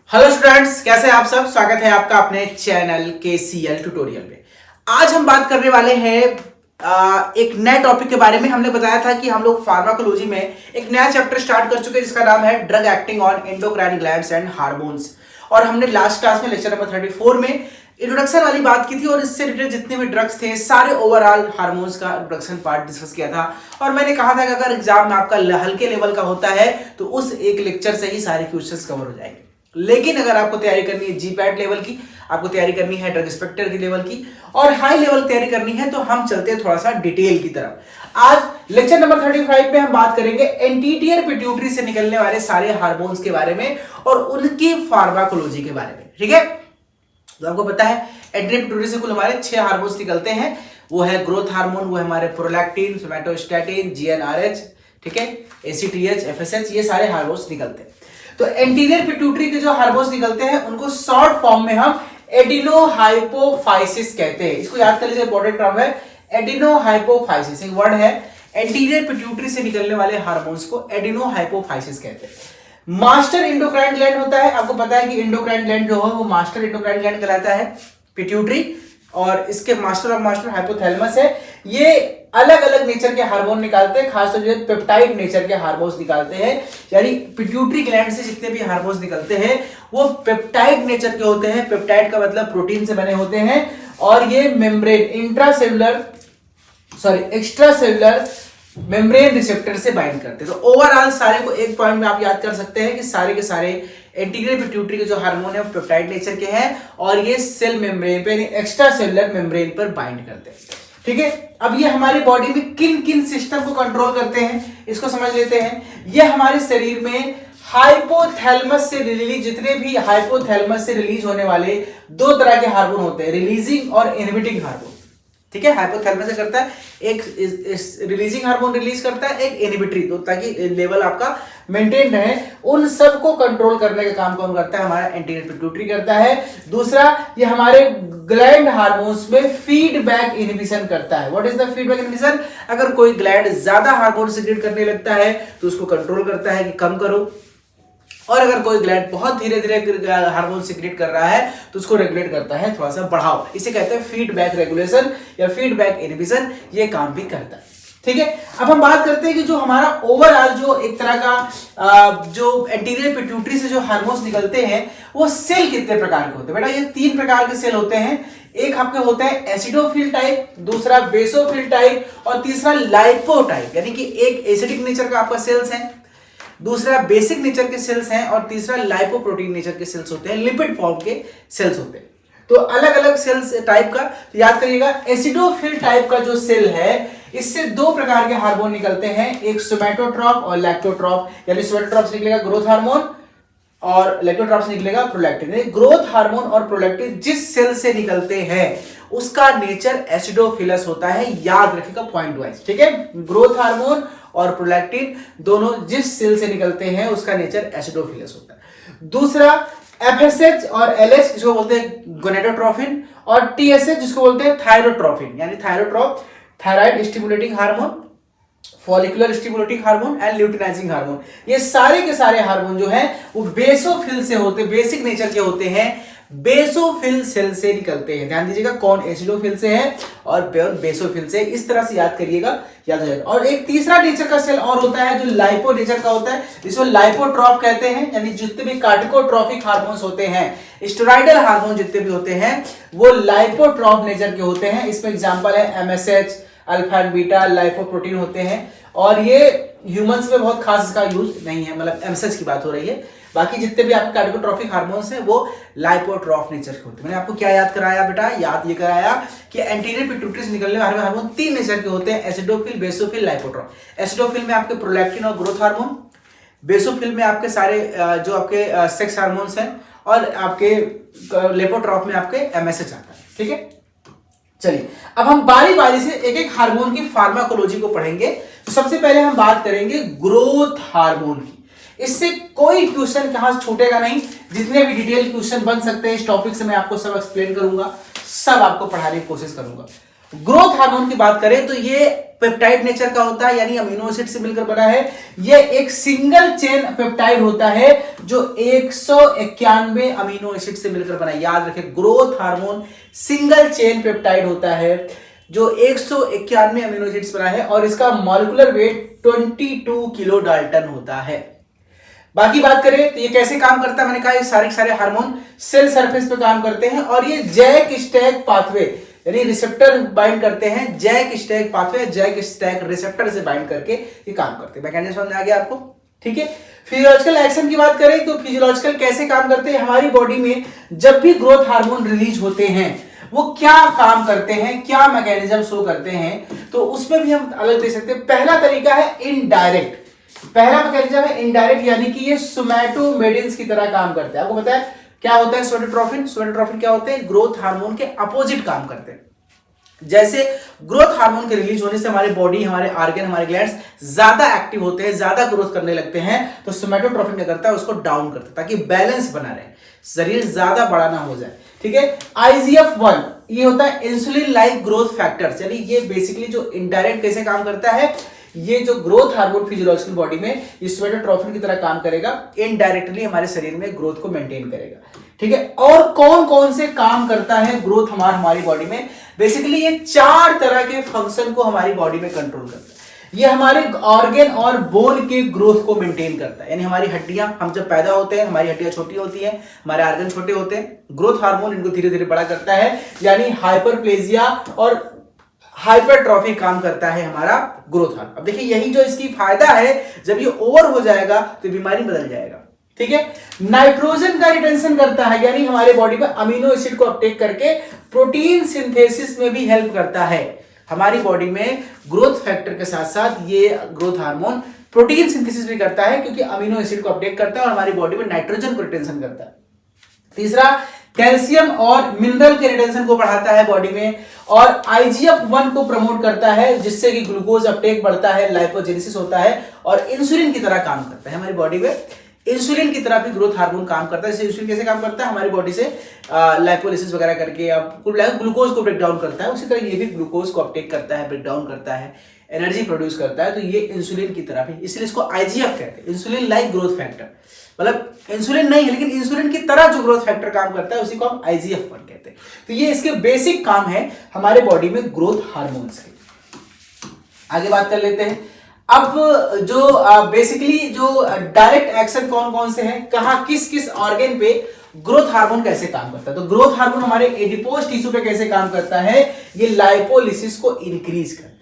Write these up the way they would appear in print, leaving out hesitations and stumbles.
Hello students, कैसे हैं आप सब। स्वागत है आपका अपने चैनल KCL ट्यूटोरियल में। आज हम बात करने वाले हैं एक नए टॉपिक के बारे में। हमने बताया था कि हम लोग फार्माकोलॉजी में एक नया चैप्टर स्टार्ट कर चुके हैं जिसका नाम है drug acting on endocrine glands and hormones. और हमने लास्ट क्लास में लेक्चर नंबर 34 में इंट्रोडक्शन वाली बात की थी और इससे रिलेटेड जितने भी ड्रग्स थे सारे ओवरऑल हार्मोन्स का इंट्रोडक्शन पार्ट डिस्कस किया था। और मैंने कहा था कि अगर एग्जाम में आपका हल्के लेवल का होता है तो उस एक लेक्चर से ही सारे क्वेश्चंस कवर हो जाएंगे। लेकिन अगर आपको तैयारी करनी है जीपैट लेवल की, आपको तैयारी करनी है ड्रग इंस्पेक्टर की लेवल की और हाई लेवल तैयारी करनी है, तो हम चलते हैं थोड़ा सा डिटेल की तरफ। आज लेक्चर नंबर 35 में हम बात करेंगे एंटीरियर पिट्यूटरी से निकलने वाले सारे हार्मोन्स के बारे में और उनकी फार्माकोलॉजी के बारे में। ठीक है, तो आपको पता है एंटीरियर पिट्यूटरी से कुल हमारे 6 हार्मोन्स निकलते हैं। वो है ग्रोथ हार्मोन, वो है हमारे प्रोलैक्टिन, सोमैटोस्टैटिन, GnRH, ठीक है, ACTH, FSH, ये सारे हार्मोन्स निकलते हैं। तो एंटीरियर पिट्यूटरी के जो हार्मोन्स निकलते हैं उनको शॉर्ट फॉर्म में हम एडिनोहाइपोफाइसिस कहते हैं। इसको याद कर लीजिए, इंपॉर्टेंट टर्म है एडिनोहाइपोफाइसिस। एक वर्ड है, एंटीरियर पिट्यूटरी से निकलने वाले हार्मोन्स को एडिनोहाइपोफाइसिस कहते हैं। मास्टर एंडोक्राइन ग्लैंड होता है, आपको पता है कि एंडोक्राइन ग्लैंड जो है वो मास्टर एंडोक्राइन ग्लैंड कहलाता है पिट्यूटरी, और इसके मास्टर ऑफ मास्टर हाइपोथैलेमस है। ये अलग अलग नेचर के हार्मोन निकालते हैं, खासतौर से पेप्टाइड नेचर के हार्मोन्स निकालते हैं। यानी पिट्यूटरी ग्लैंड से जितने भी हार्मोन्स निकलते हैं वो पेप्टाइड नेचर के होते हैं। पेप्टाइड का मतलब प्रोटीन से बने होते हैं और ये मेम्ब्रेन एक्स्ट्रासेलुलर मेम्ब्रेन रिसेप्टर से बाइंड करते हैं। तो ओवरऑल सारे को एक पॉइंट में आप याद कर सकते हैं कि सारे के सारे एंटीरियर पिट्यूटरी के जो हार्मोन है वो पेप्टाइड नेचर के हैं और ये सेल मेम्ब्रेन पे एक्स्ट्रा सेलुलर मेम्ब्रेन पर बाइंड करते हैं। ठीक है, अब ये हमारी बॉडी में किन किन सिस्टम को कंट्रोल करते हैं इसको समझ लेते हैं। ये हमारे शरीर में हाइपोथैलेमस से रिलीज, जितने भी हाइपोथैलेमस से रिलीज होने वाले 2 तरह के हार्मोन होते हैं, रिलीजिंग और इनहिबिटिंग हार्मोन। ठीक है, हाइपोथैलेमस से करता है, एक रिलीजिंग हार्मोन रिलीज करता है, एक इनहिबिटरी, तो ताकि लेवल आपका मेंटेन रहे। उन सब को कंट्रोल करने का काम कौन करता है? हमारा एंटीरियर पिट्यूटरी करता है। दूसरा, ये हमारे ग्लैंड हार्मोन्स में फीडबैक इनहिबिशन करता है। What is the feedback inhibition? अगर कोई ग्लैंड ज्यादा हार्मोन सीक्रेट करने लगता है तो उसको कंट्रोल करता है कि कम करो, और अगर कोई ग्लैंड बहुत धीरे धीरे हार्मोन सीक्रेट कर रहा है तो उसको रेगुलेट करता है, थोड़ा सा बढ़ाओ। इसे कहते हैं फीडबैक रेगुलेशन या फीडबैक इनहिबिशन, ये काम भी करता है। ठीक है, अब हम बात करते हैं कि जो हमारा ओवरऑल जो एक तरह का जो एंटीरियर पिट्यूटरी से जो हार्मोन्स निकलते हैं वो सेल कितने प्रकार के होते हैं? बेटा ये 3 प्रकार के सेल होते हैं। एक आपके होते हैं एसिडोफिल टाइप, दूसरा बेसोफिल टाइप और तीसरा लाइपो टाइप। यानी कि एक एसिडिक नेचर का आपका सेल्स है, दूसरा बेसिक नेचर के सेल्स हैं और तीसरा लाइपोप्रोटीन नेचर के सेल्स होते हैं, लिपिड फॉर्म के सेल्स होते हैं। तो अलग अलग सेल्स टाइप का तो याद करिएगा। एसिडोफिल टाइप का जो सेल है इससे 2 प्रकार के हार्मोन निकलते हैं, एक सोमैटोट्रॉप और लैक्टोट्रॉप। यानी सोमैटोट्रॉप से निकलेगा ग्रोथ हार्मोन और लैक्टोट्रॉप से निकलेगा प्रोलैक्टिन। ग्रोथ हार्मोन और प्रोलैक्टिन जिस सेल से निकलते हैं उसका नेचर एसिडोफिलस होता है, याद रखिएगा पॉइंट वाइज। ठीक है, ग्रोथ हार्मोन और प्रोलैक्टिन दोनों जिस सेल से निकलते हैं उसका नेचर एसिडोफिलस होता है। दूसरा FSH और LH जिसको बोलते हैं गोनेडोट्रोफिन, और TSH जिसको बोलते हैं थायरोट्रोफिन। यानी thyrotrope thyroid stimulating hormone, follicular stimulating hormone and luteinizing hormone. ये सारे के सारे हार्मोन जो हैं वो बेसोफिल से होते, बेसिक नेचर के होते हैं, बेसोफिल सेल से निकलते हैं। ध्यान दीजिएगा कौन एसिडोफिल से है और बेसोफिल से, इस तरह से याद करिएगा, याद हो जाएगा। और एक तीसरा नेचर का सेल और होता है जो लाइपो नेचर का होता है, जिसको लाइपोट्रॉप कहते हैं। यानी जितने भी कार्टिकोट्रॉफिक हार्मोन्स होते हैं, स्टेरॉइडल हार्मोन जितने भी होते हैं वो लाइपोट्रॉप नेचर के होते हैं। इसमें एग्जांपल है MSH, alpha and beta lipoprotein होते हैं। और ये ह्यूमंस में बहुत खास इसका यूज नहीं है, मतलब MSH की बात हो रही है। बाकी जितने भी आपके कार्डियोट्रॉफिक हार्मोन्स हैं वो लाइपोट्रॉफ नेचर के होते हैं। मैंने आपको क्या याद कराया बेटा? याद ये कराया कि एंटीरियर पिट्यूटरी से निकलने वाले हार्मोन 3 नेचर के होते हैं, एसिडोफिल, बेसोफिल, लाइपोट्रॉफ। एसिडोफिल में आपके प्रोलैक्टिन और ग्रोथ हार्मोन, बेसोफिल में आपके सारे जो आपके सेक्स हार्मोन्स हैं, और आपके लाइपोट्रॉफ में आपके MSH आता है। ठीक है, चलिए अब हम बारी बारी से एक एक हार्मोन की फार्माकोलॉजी को पढ़ेंगे। तो सबसे पहले हम बात करेंगे ग्रोथ हार्मोन की। इससे कोई क्वेश्चन कहां छूटेगा नहीं, जितने भी डिटेल क्वेश्चन बन सकते हैं इस टॉपिक से मैं आपको सब एक्सप्लेन करूंगा, सब आपको पढ़ाने की कोशिश करूंगा। ग्रोथ हार्मोन की बात करें तो ये पेप्टाइड नेचर का होता है, यानी अमीनो एसिड से मिलकर बना है। ये एक सिंगल चेन पेप्टाइड होता है जो 191 अमीनो एसिड से मिलकर बना है। याद रखें, growth hormone single chain peptide होता है जो 191 अमीनो एसिड्स बना है और इसका मॉलिक्यूलर वेट 22 किलो डाल्टन होता है। बाकी बात करें तो ये कैसे काम करता है, मैंने कहा ये सारे हार्मोन सेल सरफेस पे काम करते हैं और ये जैक स्टैक पाथवे यानी रिसेप्टर बाइंड करते हैं। JAK STAT pathway, JAK STAT receptor से बाइंड करके ये काम करते हैं। मैकेनिज्म समझ आ गया आपको? ठीक है। फिजियोलॉजिकल एक्शन की बात करें तो फिजियोलॉजिकल कैसे काम करते हैं, हमारी बॉडी में जब भी ग्रोथ हार्मोन रिलीज होते हैं वो क्या काम करते हैं, क्या मैकेनिज्म शो करते हैं, तो उसमें भी हम अलग दे सकते हैं। पहला तरीका है इनडायरेक्ट, पहला मैकेनिज्म है इनडायरेक्ट, यानी कि ये सोमैटोमेडिन्स की तरह काम करते हैं। आपको पता है क्या होता है सोमेटोट्रोफिन? सोमेटोट्रोफिन क्या होते हैं? ग्रोथ हार्मोन के अपोजिट काम करते हैं। जैसे ग्रोथ हार्मोन के रिलीज होने से हमारी बॉडी, हमारे ऑर्गन, हमारे ग्लैंड्स ज्यादा एक्टिव होते हैं, ज्यादा ग्रोथ करने लगते हैं, तो सोमेटोट्रोफिन क्या करता है, उसको डाउन करता है ताकि बैलेंस बना रहे, शरीर ज्यादा बड़ा ना हो जाए। ठीक है। IGF-1 ये होता है इंसुलिन लाइक ग्रोथ फैक्टर्स, यानी ये बेसिकली जो इनडायरेक्ट कैसे काम करता है, ये जो ग्रोथ हार्मोन फिजियोलॉजिकल बॉडी में ये सोमेटोट्रोफिन की तरह काम करेगा, इनडायरेक्टली हमारे शरीर में ग्रोथ को मेंटेन करेगा। ठीक है। और कौन कौन से काम करता है ग्रोथ हमारी बॉडी में? बेसिकली ये 4 तरह के फंक्शन को हमारी बॉडी में कंट्रोल करता है। ये हमारे ऑर्गन और बोन के ग्रोथ को मेंटेन करता है, यानी हमारी हड्डियां, हम जब पैदा होते हैं हमारी हड्डियां छोटी होती हैं, हमारे ऑर्गन छोटे होते हैं, ग्रोथ हार्मोन इनको धीरे धीरे बड़ा करता है, यानी हाइपरप्लेजिया और हाइपरट्रॉफी काम करता है हमारा ग्रोथ हार्मोन। अब देखिए यही जो इसकी फायदा है, जब ये ओवर हो जाएगा तो बीमारी बदल जाएगा। ठीक है। नाइट्रोजन का रिटेंशन करता है, यानी हमारे बॉडी में अमीनो एसिड को अपटेक करके प्रोटीन सिंथेसिस में भी हेल्प करता है। हमारी बॉडी में ग्रोथ फैक्टर के साथ साथ ये ग्रोथ हार्मोन प्रोटीन सिंथेसिस भी करता है, क्योंकि अमीनो एसिड को अपटेक करता है और हमारी बॉडी में नाइट्रोजन को रिटेंशन करता है। तीसरा, कैल्शियम और मिनरल के रिटेंशन को बढ़ाता है बॉडी में, और IGF-1 को प्रमोट करता है जिससे कि ग्लूकोज अपटेक बढ़ता है, लाइपोजेनेसिस होता है और इंसुलिन की तरह काम करता है। हमारी बॉडी में इंसुलिन की तरह भी ग्रोथ हार्मोन काम करता है। इंसुलिन कैसे काम करता है, हमारी बॉडी से लाइपोलिसिस वगैरह करके ग्लूकोज को ब्रेक डाउन करता है, उसी तरह ये भी ग्लूकोज को अपटेक करता है, ब्रेक डाउन करता है, एनर्जी प्रोड्यूस करता है। तो ये इंसुलिन की तरह भी, इसलिए इसको IGF कहते हैं, इंसुलिन लाइक ग्रोथ फैक्टर। मतलब इंसुलिन नहीं है लेकिन इंसुलिन की तरह जो ग्रोथ फैक्टर काम करता है उसी को हम IGF-1 कहते हैं। तो ये इसके बेसिक काम है हमारे बॉडी में ग्रोथ हार्मोन्स के। आगे बात कर लेते हैं। अब जो बेसिकली जो डायरेक्ट एक्शन कौन कौन से हैं, कहां किस किस ऑर्गन पे ग्रोथ हार्मोन कैसे काम करता है, तो ग्रोथ हार्मोन हमारे एडिपोज टिश्यू पे कैसे काम करता है, ये लाइपोलिसिस को इंक्रीज करता है।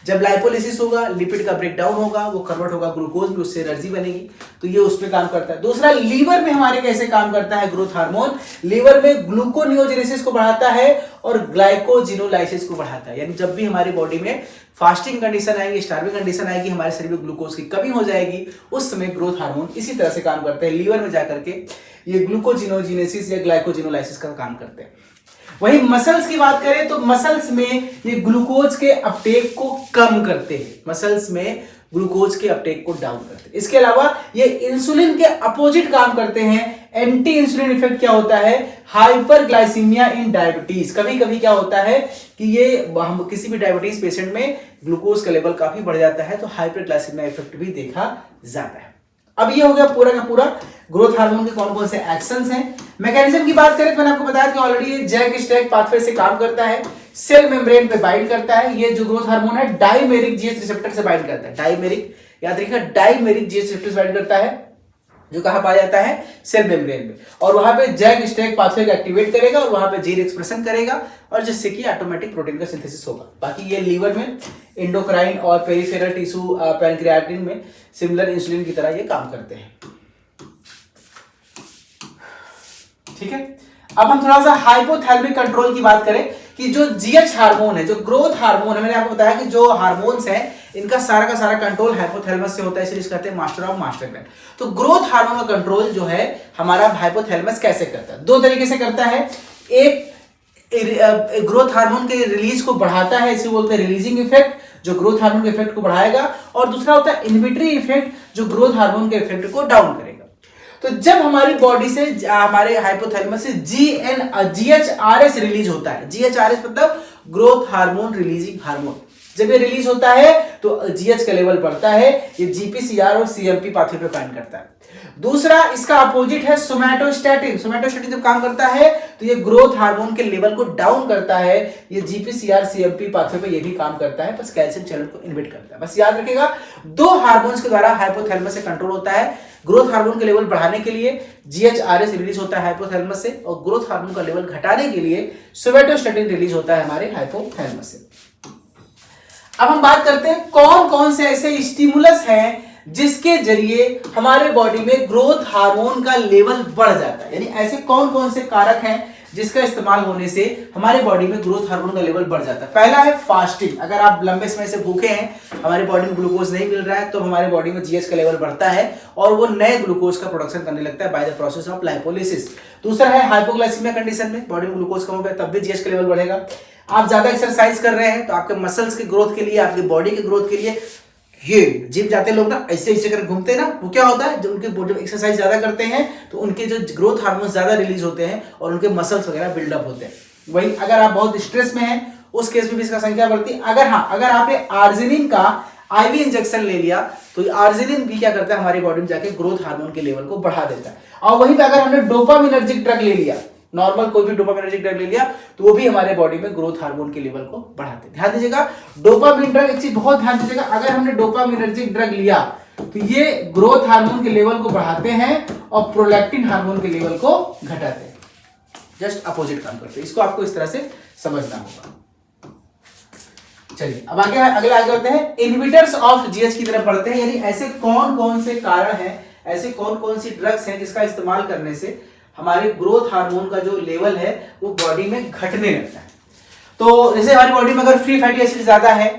जब लाइपोलिसिस होगा, लिपिड का ब्रेकडाउन होगा, वो कन्वर्ट होगा ग्लूकोज में, उससे एनर्जी बनेगी, तो ये उस पर काम करता है। दूसरा, लीवर में हमारे कैसे काम करता है ग्रोथ हार्मोन, लीवर में ग्लूकोनियोजेनेसिस को बढ़ाता है और ग्लाइकोजिनोलाइसिस को बढ़ाता है। यानी जब भी हमारी बॉडी में फास्टिंग कंडीशन आएगी, स्टार्विंग कंडीशन आएगी, हमारे शरीर में ग्लूकोज की कमी हो जाएगी, उस समय ग्रोथ हार्मोन इसी तरह से काम करते हैं, लीवर में जाकर के ये ग्लूकोजिनोजेनेसिस या ग्लाइकोजिनोलाइसिस का काम करते हैं। वही मसल्स की बात करें तो मसल्स में ये ग्लूकोज के अपटेक को कम करते हैं, मसल्स में ग्लूकोज के अपटेक को डाउन करते हैं। इसके अलावा ये इंसुलिन के अपोजिट काम करते हैं। एंटी इंसुलिन इफेक्ट क्या होता है, हाइपरग्लाइसीमिया इन डायबिटीज। कभी कभी क्या होता है कि ये हम किसी भी डायबिटीज पेशेंट में ग्लूकोज का लेवल काफी बढ़ जाता है, तो हाइपरग्लाइसीमिया इफेक्ट भी देखा जाता है। अब ये हो गया पूरा का पूरा ग्रोथ हार्मोन के कौन कौन से एक्शंस हैं। मैकेनिज्म की बात करें तो मैंने आपको बताया कि ऑलरेडी ये जैक स्टैक पाथवे से काम करता है, सेल मेम्ब्रेन पे बाइंड करता है। ये जो ग्रोथ हार्मोन है डाइमेरिक GH रिसेप्टर से बाइंड करता है, डाइमेरिक, याद रखिएगा, डाइमेरिक GH रिसेप्टर से बाइंड करता है, जो कहां पाया जाता है, सेल मेम्ब्रेन में, और वहां पे जैक स्टैक पाथवे को एक्टिवेट करेगा और वहां पे जीन एक्सप्रेशन करेगा और जिससे कि ऑटोमेटिक प्रोटीन का सिंथेसिस होगा। बाकी ये लीवर में, एंडोक्राइन और पेरिफेरल टिश्यू पैनक्रियाटिन में सिमिलर इंसुलिन की तरह ये काम करते हैं। ठीक है। अब हम थोड़ा सा हाइपोथैलेमिक कंट्रोल की बात करें कि जो GH हार्मोन है, जो ग्रोथ हार्मोन है, मैंने आपको बताया कि जो हार्मोन्स हैं इनका सारा का सारा कंट्रोल हाइपोथैलेमस से होता है, इसलिए कहते हैं मास्टर ऑफ मास्टर ग्लैंड। तो ग्रोथ हार्मोन का कंट्रोल जो है हमारा हाइपोथैलेमस कैसे करता है, 2 तरीके से करता है। एक ग्रोथ हार्मोन के रिलीज को बढ़ाता है, इसे बोलते हैं रिलीजिंग इफेक्ट, जो ग्रोथ हार्मोन के इफेक्ट को बढ़ाएगा, और दूसरा होता है इनहिबिटरी इफेक्ट, जो ग्रोथ हार्मोन के इफेक्ट को डाउन करेगा। तो जब हमारी बॉडी से हमारे हाइपोथैलेमस से GHRS रिलीज होता है, GHRS मतलब ग्रोथ हार्मोन रिलीजिंग हार्मोन, जब ये रिलीज होता है तो GH का लेवल बढ़ता है, ये GPCR और CMP पाथवे पे बाइंड करता है। दूसरा इसका अपोजिट है सोमैटोस्टैटिन। सोमैटोस्टैटिन जब काम करता है तो ये ग्रोथ हार्मोन के लेवल को डाउन करता है, ये GPCR CMP पाथवे पे ये भी काम करता है, बस कैल्शियम चैनल को इनहिबिट करता है। बस याद रखिएगा, दो हार्मोन्स के द्वारा हाइपोथैलेमस से कंट्रोल होता है। ग्रोथ हार्मोन के लेवल बढ़ाने के लिए GHRS रिलीज होता है हाइपोथैलेमस से, और ग्रोथ हार्मोन का लेवल घटाने के लिए सोमैटोस्टैटिन रिलीज होता है हमारे हाइपोथैलेमस से। अब हम बात करते हैं कौन कौन से ऐसे स्टिमुलस हैं जिसके जरिए हमारे बॉडी में ग्रोथ हार्मोन का लेवल बढ़ जाता है, यानी ऐसे कौन कौन से कारक हैं जिसका इस्तेमाल होने से हमारे बॉडी में ग्रोथ हार्मोन का लेवल बढ़ जाता है। पहला है फास्टिंग। अगर आप लंबे समय से भूखे हैं, हमारी बॉडी में ग्लूकोज नहीं मिल रहा है, तो हमारे बॉडी में GH का लेवल बढ़ता है और वो नए ग्लूकोज का प्रोडक्शन करने लगता है by the process of lipolysis. दूसरा है हाइपोग्लाइसीमिया कंडीशन में बॉडी में ग्लूकोज कम हो गया तब भी GH का लेवल बढ़ेगा। आप ज्यादा एक्सरसाइज कर रहे हैं तो आपके मसल्स के ग्रोथ के लिए, आपकी बॉडी के ग्रोथ के लिए, ये जिम जाते लोग ना ऐसे ऐसे कर घूमते हैं ना, वो क्या होता है, जब उनके जब एक्सरसाइज ज्यादा करते हैं तो उनके जो ग्रोथ हार्मोन ज्यादा रिलीज होते हैं और उनके मसल्स वगैरह बिल्डअप होते हैं। वही अगर आप बहुत स्ट्रेस में हैं उस केस में भी इसका संख्या बढ़ती है। अगर आपने आर्जिनिन का IV इंजेक्शन ले लिया तो आर्जिनिन भी क्या करता है, हमारी बॉडी में जाके ग्रोथ हार्मोन के लेवल को बढ़ा देता है। और वहीं पे अगर हमने डोपामिनर्जिक ड्रग ले लिया, नॉर्मल कोई भी डोपामिनर्जिक ड्रग ले लिया, तो वो भी हमारे बॉडी में ग्रोथ हार्मोन के लेवल को बढ़ाते हैं। ध्यान दीजिएगा, डोपामिन ड्रग, एक चीज बहुत ध्यान दीजिएगा, अगर हमने डोपामिनर्जिक ड्रग लिया तो ये ग्रोथ हार्मोन के लेवल को बढ़ाते हैं और प्रोलैक्टिन हार्मोन के लेवल को घटाते हैं। जस्ट अपोजिट काम करते हैं। इसको आपको इस तरह से समझना होगा। चलिए अब अगले बढ़ते हैं, इनहिबिटर्स ऑफ GH की तरफ बढ़ते हैं, यानी ऐसे कौन कौन से कारण हैं, ऐसे कौन कौन सी ड्रग्स हैं जिसका इस्तेमाल करने से हमारे ग्रोथ हार्मोन का जो लेवल है वो बॉडी में घटने लगता है। तो जैसे हमारी बॉडी में अगर फ्री फैटी एसिड ज्यादा है,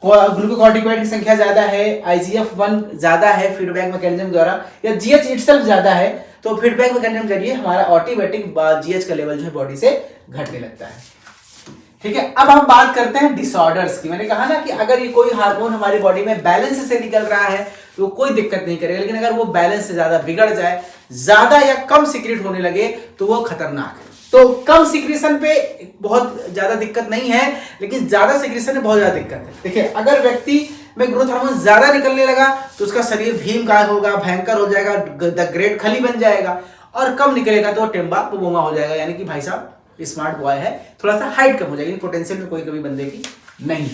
ग्लूकोकॉर्टिकॉइड की संख्या ज्यादा है, IGF-1 ज्यादा है फीडबैक मैकेनिज्म द्वारा, या GH इटसेल्फ ज्यादा है, तो फीडबैक मैकेनिज्म जरिए हमारा ऑटोमेटिक GH का लेवल जो है बॉडी से घटने लगता है। ठीक है, अब हम बात करते हैं डिसऑर्डर्स की। मैंने कहा ना कि अगर ये कोई हार्मोन हमारी बॉडी में बैलेंस से निकल रहा है तो कोई दिक्कत नहीं करेगा, लेकिन अगर वो बैलेंस से ज्यादा बिगड़ जाए, ज्यादा या कम सीक्रेट होने लगे तो वो खतरनाक है। तो कम सीक्रेशन पे बहुत ज्यादा दिक्कत नहीं है, लेकिन ज्यादा सीक्रेशन में बहुत ज्यादा दिक्कत है। देखिए, अगर व्यक्ति में ग्रोथ हार्मोन ज्यादा निकलने लगा तो उसका शरीर भीमकाय होगा, भयंकर हो जाएगा, द ग्रेट खली बन जाएगा, और कम निकलेगा तो टिम्बा बोमा हो जाएगा, यानी कि भाई साहब स्मार्ट बॉय है, थोड़ा सा हाइट कम हो जाएगी, पोटेंशियल में कोई कमी बंदे की नहीं।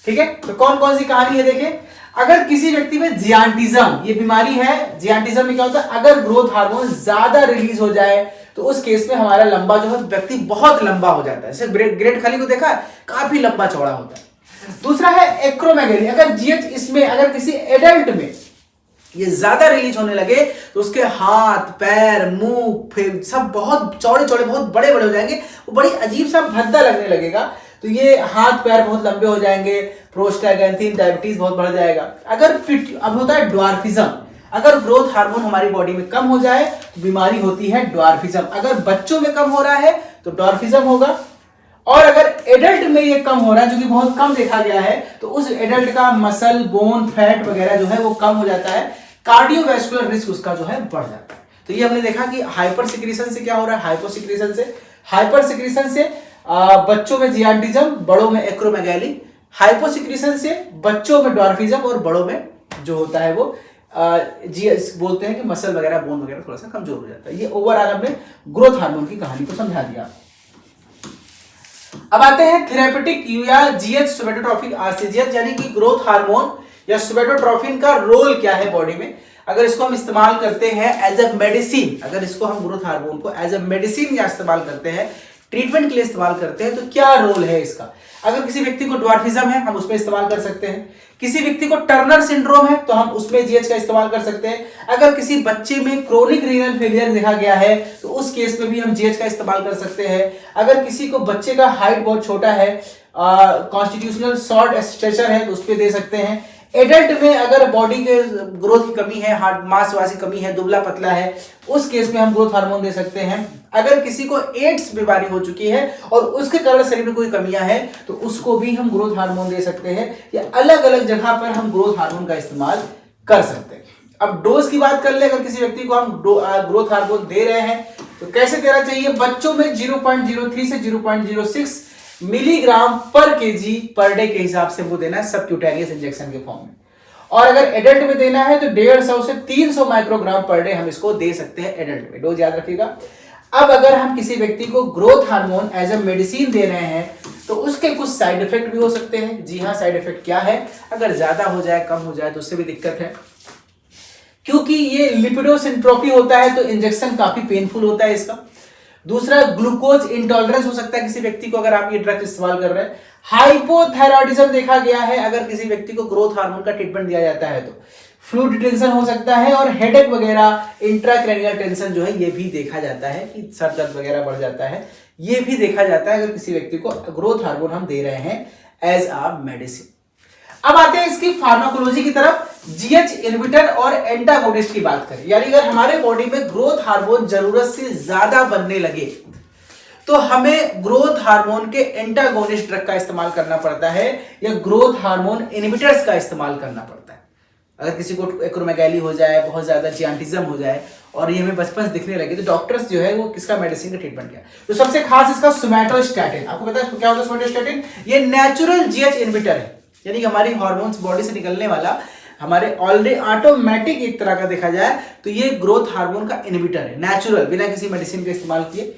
ठीक है, तो कौन कौन सी कहानी है देखिए। अगर किसी व्यक्ति में जियांटिज्म, ये बीमारी है, जियांटिज्म में क्या होता है, अगर ग्रोथ हार्मोन ज्यादा रिलीज हो जाए तो उस केस में हमारा लंबा जो है व्यक्ति बहुत लंबा हो जाता है। जैसे ग्रेट खली को देखा, काफी लंबा चौड़ा होता है। दूसरा है एक्रोमेगेली। अगर GH इसमें अगर किसी एडल्ट में ये ज्यादा रिलीज होने लगे तो उसके हाथ, पैर, मुंह सब बहुत चौड़े चौड़े, बहुत बड़े बड़े हो जाएंगे, वो बड़ी अजीब सा भद्दा लगने लगेगा। तो ये हाथ पैर बहुत लंबे हो जाएंगे, प्रोस्टाग्लैंडिन, डायबिटीज बहुत बढ़ जाएगा। अगर अब होता है ड्वार्फिज्म, अगर ग्रोथ हार्मोन हमारी बॉडी में कम हो जाए तो बीमारी होती है ड्वार्फिज्म। अगर बच्चों में कम हो रहा है तो ड्वार्फिज्म होगा, और अगर एडल्ट में ये कम हो रहा है, जो कि बहुत कम देखा गया है, तो उस एडल्ट का मसल, बोन, फैट वगैरह जो है वो कम हो जाता है, कार्डियोवैस्कुलर रिस्क उसका जो है बढ़ जाता है। तो ये हमने देखा कि हाइपर सिक्रीशन से क्या हो रहा है, हाइपर सिक्रीशन से बच्चों में जियांटिज्म, बड़ों में एक्रोमेगैली, हाइपोसिक्रीशन से बच्चों में ड्वार्फिज्म और बड़ों में जो होता है वो बोलते हैं कि मसल वगैरह, बोन वगैरह थोड़ा सा कमजोर हो जाता है। ये ओवरऑल हमने ग्रोथ हार्मोन की कहानी को समझा दिया। अब आते हैं थेरेपेटिक या GH सोमैटोट्रोपिक RCGH, यानी कि ग्रोथ हार्मोन या सोमैटोट्रोपिन का रोल क्या है बॉडी में। अगर इसको हम इस्तेमाल करते हैं एज ए मेडिसिन, अगर इसको हम ग्रोथ हार्मोन को एज ए मेडिसिन या इस्तेमाल करते हैं, ट्रीटमेंट के लिए इस्तेमाल करते हैं, तो क्या रोल है इसका। अगर किसी व्यक्ति को ड्वार्फिज्म है, हम उसमें इस्तेमाल कर सकते हैं। किसी व्यक्ति को टर्नर सिंड्रोम है तो हम उसमें GH का इस्तेमाल कर सकते हैं। अगर किसी बच्चे में क्रोनिक रीनल फेलियर देखा गया है तो उस केस में भी हम GH का इस्तेमाल कर सकते हैं। अगर किसी को बच्चे का हाइट बहुत छोटा है, कॉन्स्टिट्यूशनल शॉर्ट स्ट्रेचर है, तो उस पर दे सकते हैं। एडल्ट में अगर बॉडी के ग्रोथ की कमी है, हार्ट मांसवासी कमी है, दुबला पतला है, उस केस में हम ग्रोथ हार्मोन दे सकते हैं। अगर किसी को एड्स बीमारी हो चुकी है और उसके कारण शरीर में कोई कमियां हैं तो उसको भी हम ग्रोथ हार्मोन दे सकते हैं, या अलग अलग जगह पर हम ग्रोथ हार्मोन का इस्तेमाल कर सकते हैं। अब डोज की बात कर ले, अगर किसी व्यक्ति को हम ग्रोथ हार्मोन दे रहे हैं तो कैसे देना चाहिए? बच्चों में 0.03 से 0.06 मिलीग्राम पर केजी पर डे के हिसाब से वो देना है सबक्यूटेनियस इंजेक्शन के फॉर्म में। और अगर एडल्ट में देना है तो 150 से 300 माइक्रोग्राम पर डे हम इसको दे सकते हैं एडल्ट में। डोज याद रखिएगा। अब अगर हम किसी व्यक्ति को growth hormone as a medicine दे रहे हैं तो उसके कुछ साइड इफेक्ट भी हो सकते हैं। जी हाँ, साइड इफेक्ट क्या है? अगर ज्यादा हो जाए, कम हो जाए तो उससे भी दिक्कत है, क्योंकि ये लिपिडोसिंट्रोपी होता है तो इंजेक्शन काफी पेनफुल होता है इसका। दूसरा, ग्लूकोज इंटॉलरेंस हो सकता है किसी व्यक्ति को अगर आप ये ड्रग इस्तेमाल कर रहे हैं। हाइपोथायरॉयडिज्म देखा गया है अगर किसी व्यक्ति को ग्रोथ हार्मोन का ट्रीटमेंट दिया जाता है तो। फ्लूइड टेंशन हो सकता है और हेडेक वगैरह, इंट्राक्रैनियल टेंशन जो है ये भी देखा जाता है कि सर दर्द वगैरह बढ़ जाता है, ये भी देखा जाता है अगर किसी व्यक्ति को ग्रोथ हार्मोन हम दे रहे हैं एज अ मेडिसिन। अब आते हैं इसकी फार्माकोलॉजी की तरफ। जीएच इनहिबिटर और एंटागोनिस्ट की बात करें, यानी अगर हमारे बॉडी में ग्रोथ हार्मोन जरूरत से ज्यादा बनने लगे तो हमें ग्रोथ हार्मोन के एंटागोनिस्ट ड्रग का इस्तेमाल करना पड़ता है या ग्रोथ हार्मोन इनहिबिटर्स का इस्तेमाल करना पड़ता है। अगर किसी को एक्रोमेगैली हो जाए, बहुत ज्यादा जियांटिज्म हो जाए और ये हमें बचपन से दिखने लगे तो डॉक्टर्स जो है वो किसका मेडिसिन का ट्रीटमेंट किया। तो सबसे खास इसका सोमैटोस्टैटिन। आपको पता है क्या होता है सोमैटोस्टैटिन? ये नेचुरल जीएच इनहिबिटर है, यानी हमारी हार्मोन्स बॉडी से निकलने वाला हमारे ऑलरेडी ऑटोमेटिक एक तरह का देखा जाए तो ये ग्रोथ हार्मोन का इनहिबिटर है, नेचुरल, बिना किसी मेडिसिन के इस्तेमाल किए।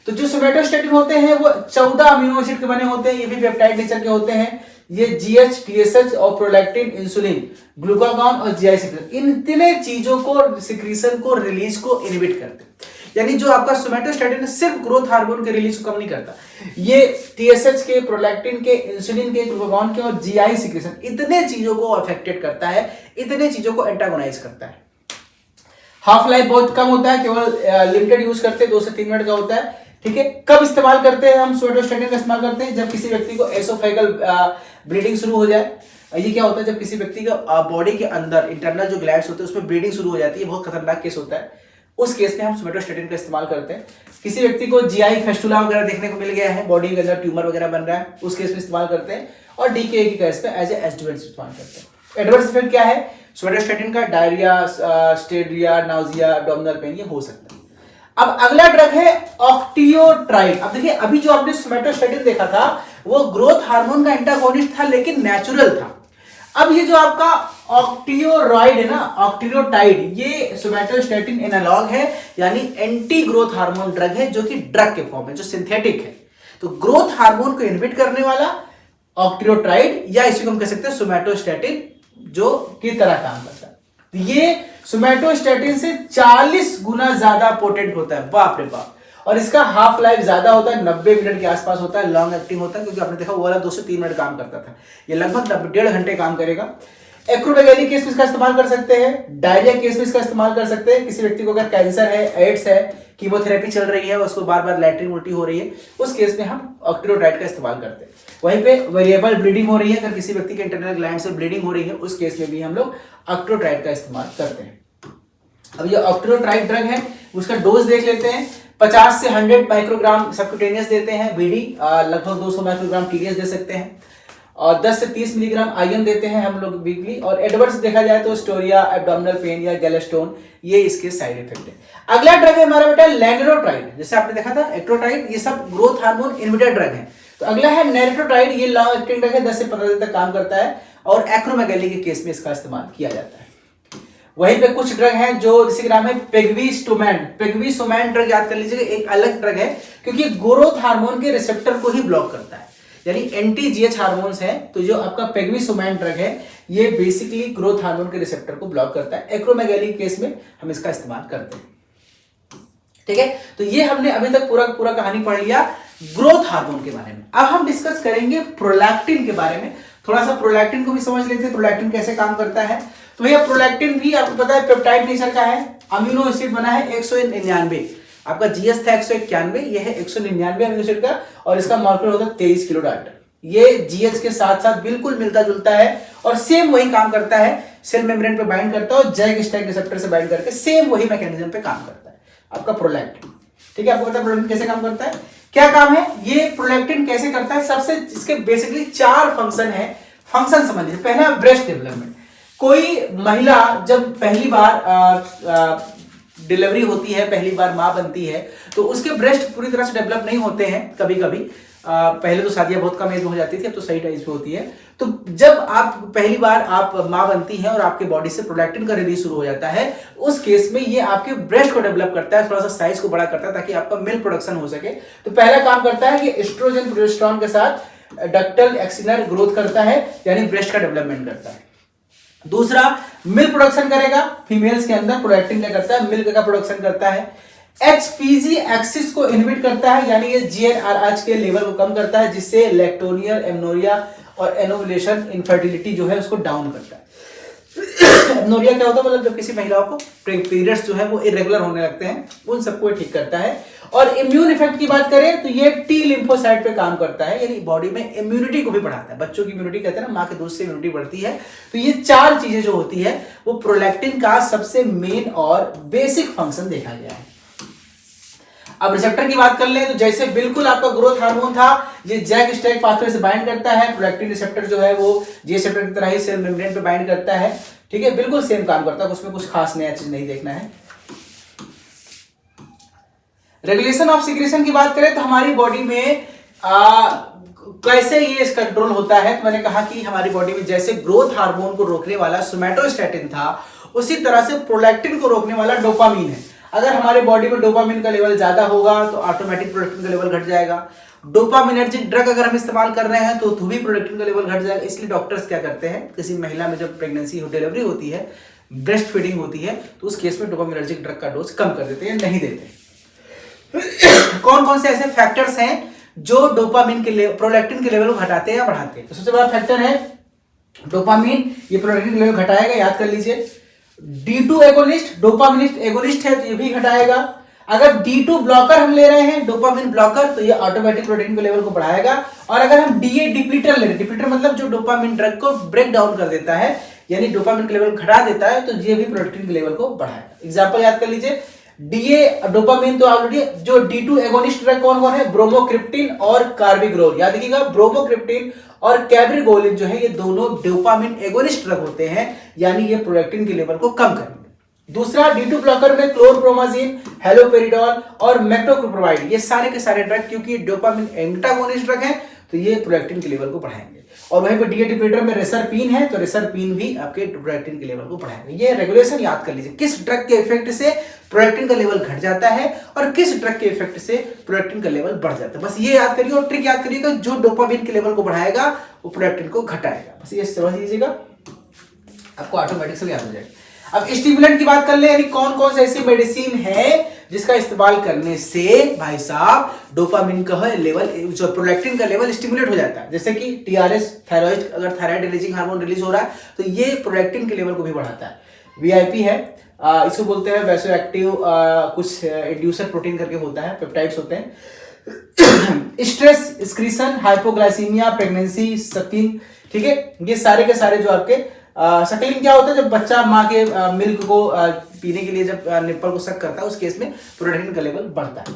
तो जो सोमैटोस्टैटिन होते हैं वो 14 अमीनो एसिड के बने होते हैं, ये भी पेप्टाइड नेचर के होते हैं। ये जीएच, टीएसएच और प्रोलैक्टिन, इंसुलिन, ग्लूकागॉन और जीआई सिक्रीशन, इन तीनों चीजों को सिक्रीशन को रिलीज को इनहिबिट करते हैं। यानी जो आपका सोमैटोस्टैटिन सिर्फ ग्रोथ हार्मोन के रिलीज को कम नहीं करता, ये टीएसएच के, प्रोलैक्टिन के, इंसुलिन के, ग्लूकागॉन के और जीआई सिक्रीशन, इतने चीजों को अफेक्टेड करता है, इतने चीजों को एंटागोनाइज करता है। हाफ लाइफ बहुत कम होता है, केवल लिमिटेड यूज करते हैं, 2 से 3 मिनट का होता है। ठीक है, कब इस्तेमाल करते हैं हम सोमैटोस्टैटिन का इस्तेमाल करते हैं? जब किसी व्यक्ति को एसोफेगल ब्लीडिंग शुरू हो जाए। ये क्या होता है? जब किसी व्यक्ति का बॉडी के अंदर इंटरनल जो ग्लैंड्स होते हैं उसमें ब्लीडिंग शुरू हो जाती है, बहुत खतरनाक केस होता है, उस केस में हम सोमैटोस्टैटिन का इस्तेमाल करते हैं। किसी व्यक्ति को जीआई फेस्टुला वगैरह देखने को मिल गया है, बॉडी के अंदर ट्यूमर वगैरह बन रहा है, उस केस में इस्तेमाल करते हैं। और डीके के केस में एज ए एडजुवेंट इस्तेमाल करते हैं। एडवर्स इफेक्ट क्या है सोमैटोस्टैटिन का? डायरिया, स्टेरिया, नाउजिया, एब्डोमिनल पेन, ये हो सकता है। अब अगला ड्रग है ऑक्टियोट्राइड। अब देखिए, अभी जो आपने सोमैटोस्टैटिन देखा था वो ग्रोथ हार्मोन का एंटागोनिस्ट था लेकिन नेचुरल था। अब ये जो आपका ऑक्टियोराइड है ना, ऑक्टियोटाइड, ये सोमैटोस्टैटिन एनालॉग है, यानी एंटी ग्रोथ हार्मोन ड्रग है जो कि ड्रग के फॉर्म में, जो सिंथेटिक है। तो ग्रोथ हार्मोन को इनहिबिट करने वाला ऑक्टियोट्राइड, या इसी को हम कह सकते हैं सोमैटोस्टैटिन, जो की तरह काम करता है। ये सोमैटोस्टैटिन से 40 गुना ज्यादा पोटेंट होता है, बाप रे बाप। और इसका हाफ लाइफ ज्यादा होता है, 90 मिनट के आसपास होता है, लॉन्ग एक्टिंग होता है, क्योंकि आपने देखा वो वाला 2 से 3 मिनट काम करता था, ये लगभग 1.5 घंटे काम करेगा। एक्रोमेगैली केस में इसका इस्तेमाल कर सकते हैं, डायरिया केस में इसका इस्तेमाल कर सकते हैं। किसी व्यक्ति को अगर कैंसर है, एड्स है, कीमोथेरेपी चल रही है, उसको बार बार लैट्रिन उल्टी हो रही है, उस केस में हम ऑक्टियोटाइड का इस्तेमाल करते हैं। वहीं पे वेरिएबल ब्लीडिंग हो रही है, अगर किसी व्यक्ति के इंटरनल ग्लैंड से ब्लीडिंग हो रही है, उस केस में भी हम लोग ऑक्टियोटाइड का इस्तेमाल करते हैं। अब ये ऑक्टियोट्राइड ड्रग है, उसका डोज देख लेते हैं। 50 से 100 माइक्रोग्राम सबक्यूटेनियस देते हैं बीडी, लगभग 200 माइक्रोग्राम टीडीएस दे सकते हैं, और 10 से 30 मिलीग्राम आयरन देते हैं हम लोग वीकली। और एडवर्स देखा जाए तो स्टोरिया, एब्डोमिनल पेन या गैलेस्टोन, ये इसके साइड इफेक्ट है। अगला ड्रग है हमारा बेटा लैंग्रोट्राइड। जैसे आपने देखा था एक्ट्रोट्राइड, ये सब ग्रोथ हार्मोन इनहिबिटर ड्रग है। तो अगला है नैरिट्रोट्राइड, ये लॉन्ग एक्टिंग ड्रग है, 10 से 15 दिन तक काम करता है और एक्रोमेगैली के केस में इसका इस्तेमाल किया जाता है। वहीं पे कुछ ड्रग हैं जो जैसे नाम है पेग्विस्टोमैन। पेग्विस्टोमैन ड्रग याद कर लीजिएगा, एक अलग ड्रग है क्योंकि ग्रोथ हार्मोन के रिसेप्टर को ही ब्लॉक करता है, यानी एंटी जीएच हार्मोन्स है। तो जो आपका पेग्विस्टोमैन ड्रग है ये बेसिकली ग्रोथ हार्मोन के रिसेप्टर को ब्लॉक करता है। एक्रोमेगैली केस में हम इसका इस्तेमाल करते हैं। ठीक है, तो ये हमने अभी तक पूरा कहानी पढ़ लिया ग्रोथ हार्मोन के बारे में। अब हम डिस्कस करेंगे प्रोलैक्टिन के बारे में। थोड़ा सा प्रोलैक्टिन को भी समझ लेते हैं, प्रोलैक्टिन कैसे काम करता है। तो भैया प्रोलैक्टिन भी आपको पता है पेप्टाइड नेचर का है, अमीनो एसिड बना है 199। आपका जीएस था 191, ये है 199 अमीनो एसिड का, और इसका मॉलिक्यूलर होता है 23 किलो डाल्टन। ये जीएच के साथ साथ बिल्कुल मिलता जुलता है और सेम वही काम करता है, सेल मेम्ब्रेन पे बाइंड करता है और जैक स्टैक रिसेप्टर से बाइंड करके सेम वही मैकेनिज्म पे काम करता है आपका प्रोलैक्टिन। ठीक है, आपको पता है प्रोलैक्टिन कैसे काम करता है, क्या काम है ये प्रोलैक्टिन कैसे करता है। सबसे इसके बेसिकली 4 फंक्शन है। फंक्शन समझ लीजिए, पहला ब्रेस्ट डेवलपमेंट। कोई महिला जब पहली बार डिलीवरी होती है, पहली बार मां बनती है, तो उसके ब्रेस्ट पूरी तरह से डेवलप नहीं होते हैं कभी कभी। पहले तो शादियां बहुत कम एज में हो जाती थी, अब तो सही एज पे होती है। तो जब आप पहली बार आप मां बनती हैं और आपके बॉडी से प्रोलैक्टिन का रिलीज शुरू हो जाता है, उस केस में ये आपके ब्रेस्ट को डेवलप करता है, थोड़ा सा साइज को बड़ा करता है ताकि आपका मिल्क प्रोडक्शन हो सके। तो पहला काम करता है कि एस्ट्रोजन प्रोजेस्टेरोन के साथ डक्टल एक्सिनर ग्रोथ करता है, यानी ब्रेस्ट का डेवलपमेंट करता है। दूसरा, मिल्क प्रोडक्शन करेगा। फीमेल्स के अंदर प्रोलैक्टिन क्या करता है, मिल्क का प्रोडक्शन करता है। HPG एक्सिस को इनहिबिट करता है, यानी ये GnRH के लेवल को कम करता है, जिससे लैक्टोनिया, एमनोरिया और एनोवुलेशन इनफर्टिलिटी जो है उसको डाउन करता है। एमनोरिया क्या होता है, मतलब जब किसी महिलाओं को पीरियड्स जो है वो इरेगुलर होने लगते हैं, उन सबको ठीक करता है। और इम्यून इफेक्ट की बात करें तो ये टी लिम्फोसाइट पे काम करता है, यानी बॉडी में इम्यूनिटी को भी बढ़ाता है। बच्चों की इम्यूनिटी कहते हैं ना, मां के दूध से इम्यूनिटी बढ़ती है। तो ये चार चीजें जो होती है वो प्रोलैक्टिन का सबसे मेन और बेसिक फंक्शन देखा गया है। अब रिसेप्टर की बात कर ले तो जैसे बिल्कुल आपका ग्रोथ हार्मोन था, ये जैक स्टैक पाथवे से बाइंड करता है। प्रोलैक्टिन रिसेप्टर जो है वो जी रिसेप्टर की तरह ही सेल मेम्ब्रेन पे बाइंड करता है, ठीक है, बिल्कुल सेम काम करता है, उसमें कुछ खास नया चीज नहीं देखना है। रेगुलेशन ऑफ सिक्रेशन की बात करें तो हमारी बॉडी में कैसे ये कंट्रोल होता है, तो मैंने कहा कि हमारी बॉडी में जैसे ग्रोथ हार्मोन को रोकने वाला सोमैटोस्टैटिन था, उसी तरह से प्रोलैक्टिन को रोकने वाला डोपामीन है। अगर हमारे बॉडी में डोपामीन का लेवल ज्यादा होगा तो ऑटोमेटिक प्रोलैक्टिन का लेवल घट जाएगा। डोपामिनर्जिक ड्रग अगर हम इस्तेमाल कर रहे हैं तो भी प्रोलैक्टिन का लेवल घट जाएगा। इसलिए डॉक्टर्स क्या करते हैं, किसी महिला में जब प्रेगनेंसी हो, डिलीवरी होती है, ब्रेस्ट फीडिंग होती है, तो उस केस में डोपामिनर्जिक ड्रग का डोज कम कर देते हैं, नहीं देते। कौन कौन से ऐसे फैक्टर्स हैं जो डोपामिन के प्रोलैक्टिन के लेवल को घटाते हैं या बढ़ाते हैं? तो सबसे बड़ा फैक्टर है डोपामिन, ये प्रोलैक्टिन के लेवल घटाएगा, याद कर लीजिए। D2 एगोनिस्ट, डोपामिन एगोनिस्ट है तो ये भी घटाएगा। अगर D2 ब्लॉकर हम ले रहे हैं, डोपामिन ब्लॉकर, तो ये ऑटोमेटिक प्रोलैक्टिन के लेवल को बढ़ाएगा। और अगर हम DA डिप्लीटर ले रहे हैं, डिप्लीटर मतलब जो डोपामिन ड्रग को ब्रेक डाउन कर देता है, यानी डोपामिन के लेवल घटा देता है, तो ये भी प्रोलैक्टिन के लेवल को बढ़ाएगा। एग्जांपल याद कर लीजिए, DA डोपामिन तो ऑलरेडी, जो D2 एगोनिस्ट ड्रग कौन कौन है, ब्रोमोक्रिप्टिन और कार्बिग्रोल। याद रखिएगा, ब्रोमोक्रिप्टिन और कैब्रिगोलिन जो है ये दोनों डोपामिन एगोनिस्ट ड्रग होते हैं, यानी ये प्रोलैक्टिन के लेवल को कम करेंगे। दूसरा, D2 ब्लॉकर में क्लोरप्रोमाजिन, हेलोपेरिडोल और मेट्रोक्लोप्रोमाइड, ये सारे के सारे ड्रग क्योंकि डोपामिन एंटागोनिस्ट ड्रग हैं, तो ये प्रोलैक्टिन के लेवल को बढ़ाएंगे। और वहीं पर DA डिप्लीटर में रेसरपीन है, तो रेसरपीन भी आपके प्रोलैक्टिन के लेवल को बढ़ाएगा। ये रेगुलेशन याद कर लीजिए, किस ड्रग के इफेक्ट से प्रोलैक्टिन का लेवल घट जाता है और किस ड्रग के इफेक्ट से प्रोलैक्टिन का लेवल बढ़ जाता है। बस ये याद करिए, और ट्रिक याद करिएगा, जो डोपामिन के लेवल को बढ़ाएगा वो प्रोलैक्टिन को घटाएगा। बस ये समझ लीजिएगा, आपको ऑटोमेटिक से याद हो जाएगा। अब स्टिमुलेंट की बात कर ले, यानी कौन कौन सी ऐसी मेडिसिन है जिसका इस्तेमाल करने से भाई साहब डोपामिन का लेवल, जो प्रोलैक्टिन का लेवल स्टिमुलेट हो जाता है। जैसे कि TRS, थायराइड, अगर थायराइड रिलीजिंग हार्मोन रिलीज हो रहा है तो ये प्रोलैक्टिन के लेवल को भी बढ़ाता है। VIP है, इसको बोलते हैं वैसोएक्टिव, कुछ इंड्यूसर प्रोटीन करके होता है, पेप्टाइड्स होते हैं। Stress excretion, hypoglycaemia, pregnancy, sucking, ठीक है, ये सारे के सारे जो आपके सकलिंग क्या होता है, जब बच्चा माँ के मिल्क को पीने के लिए जब निप्पल को सक करता है, उस केस में प्रोलैक्टिन का लेवल बढ़ता है,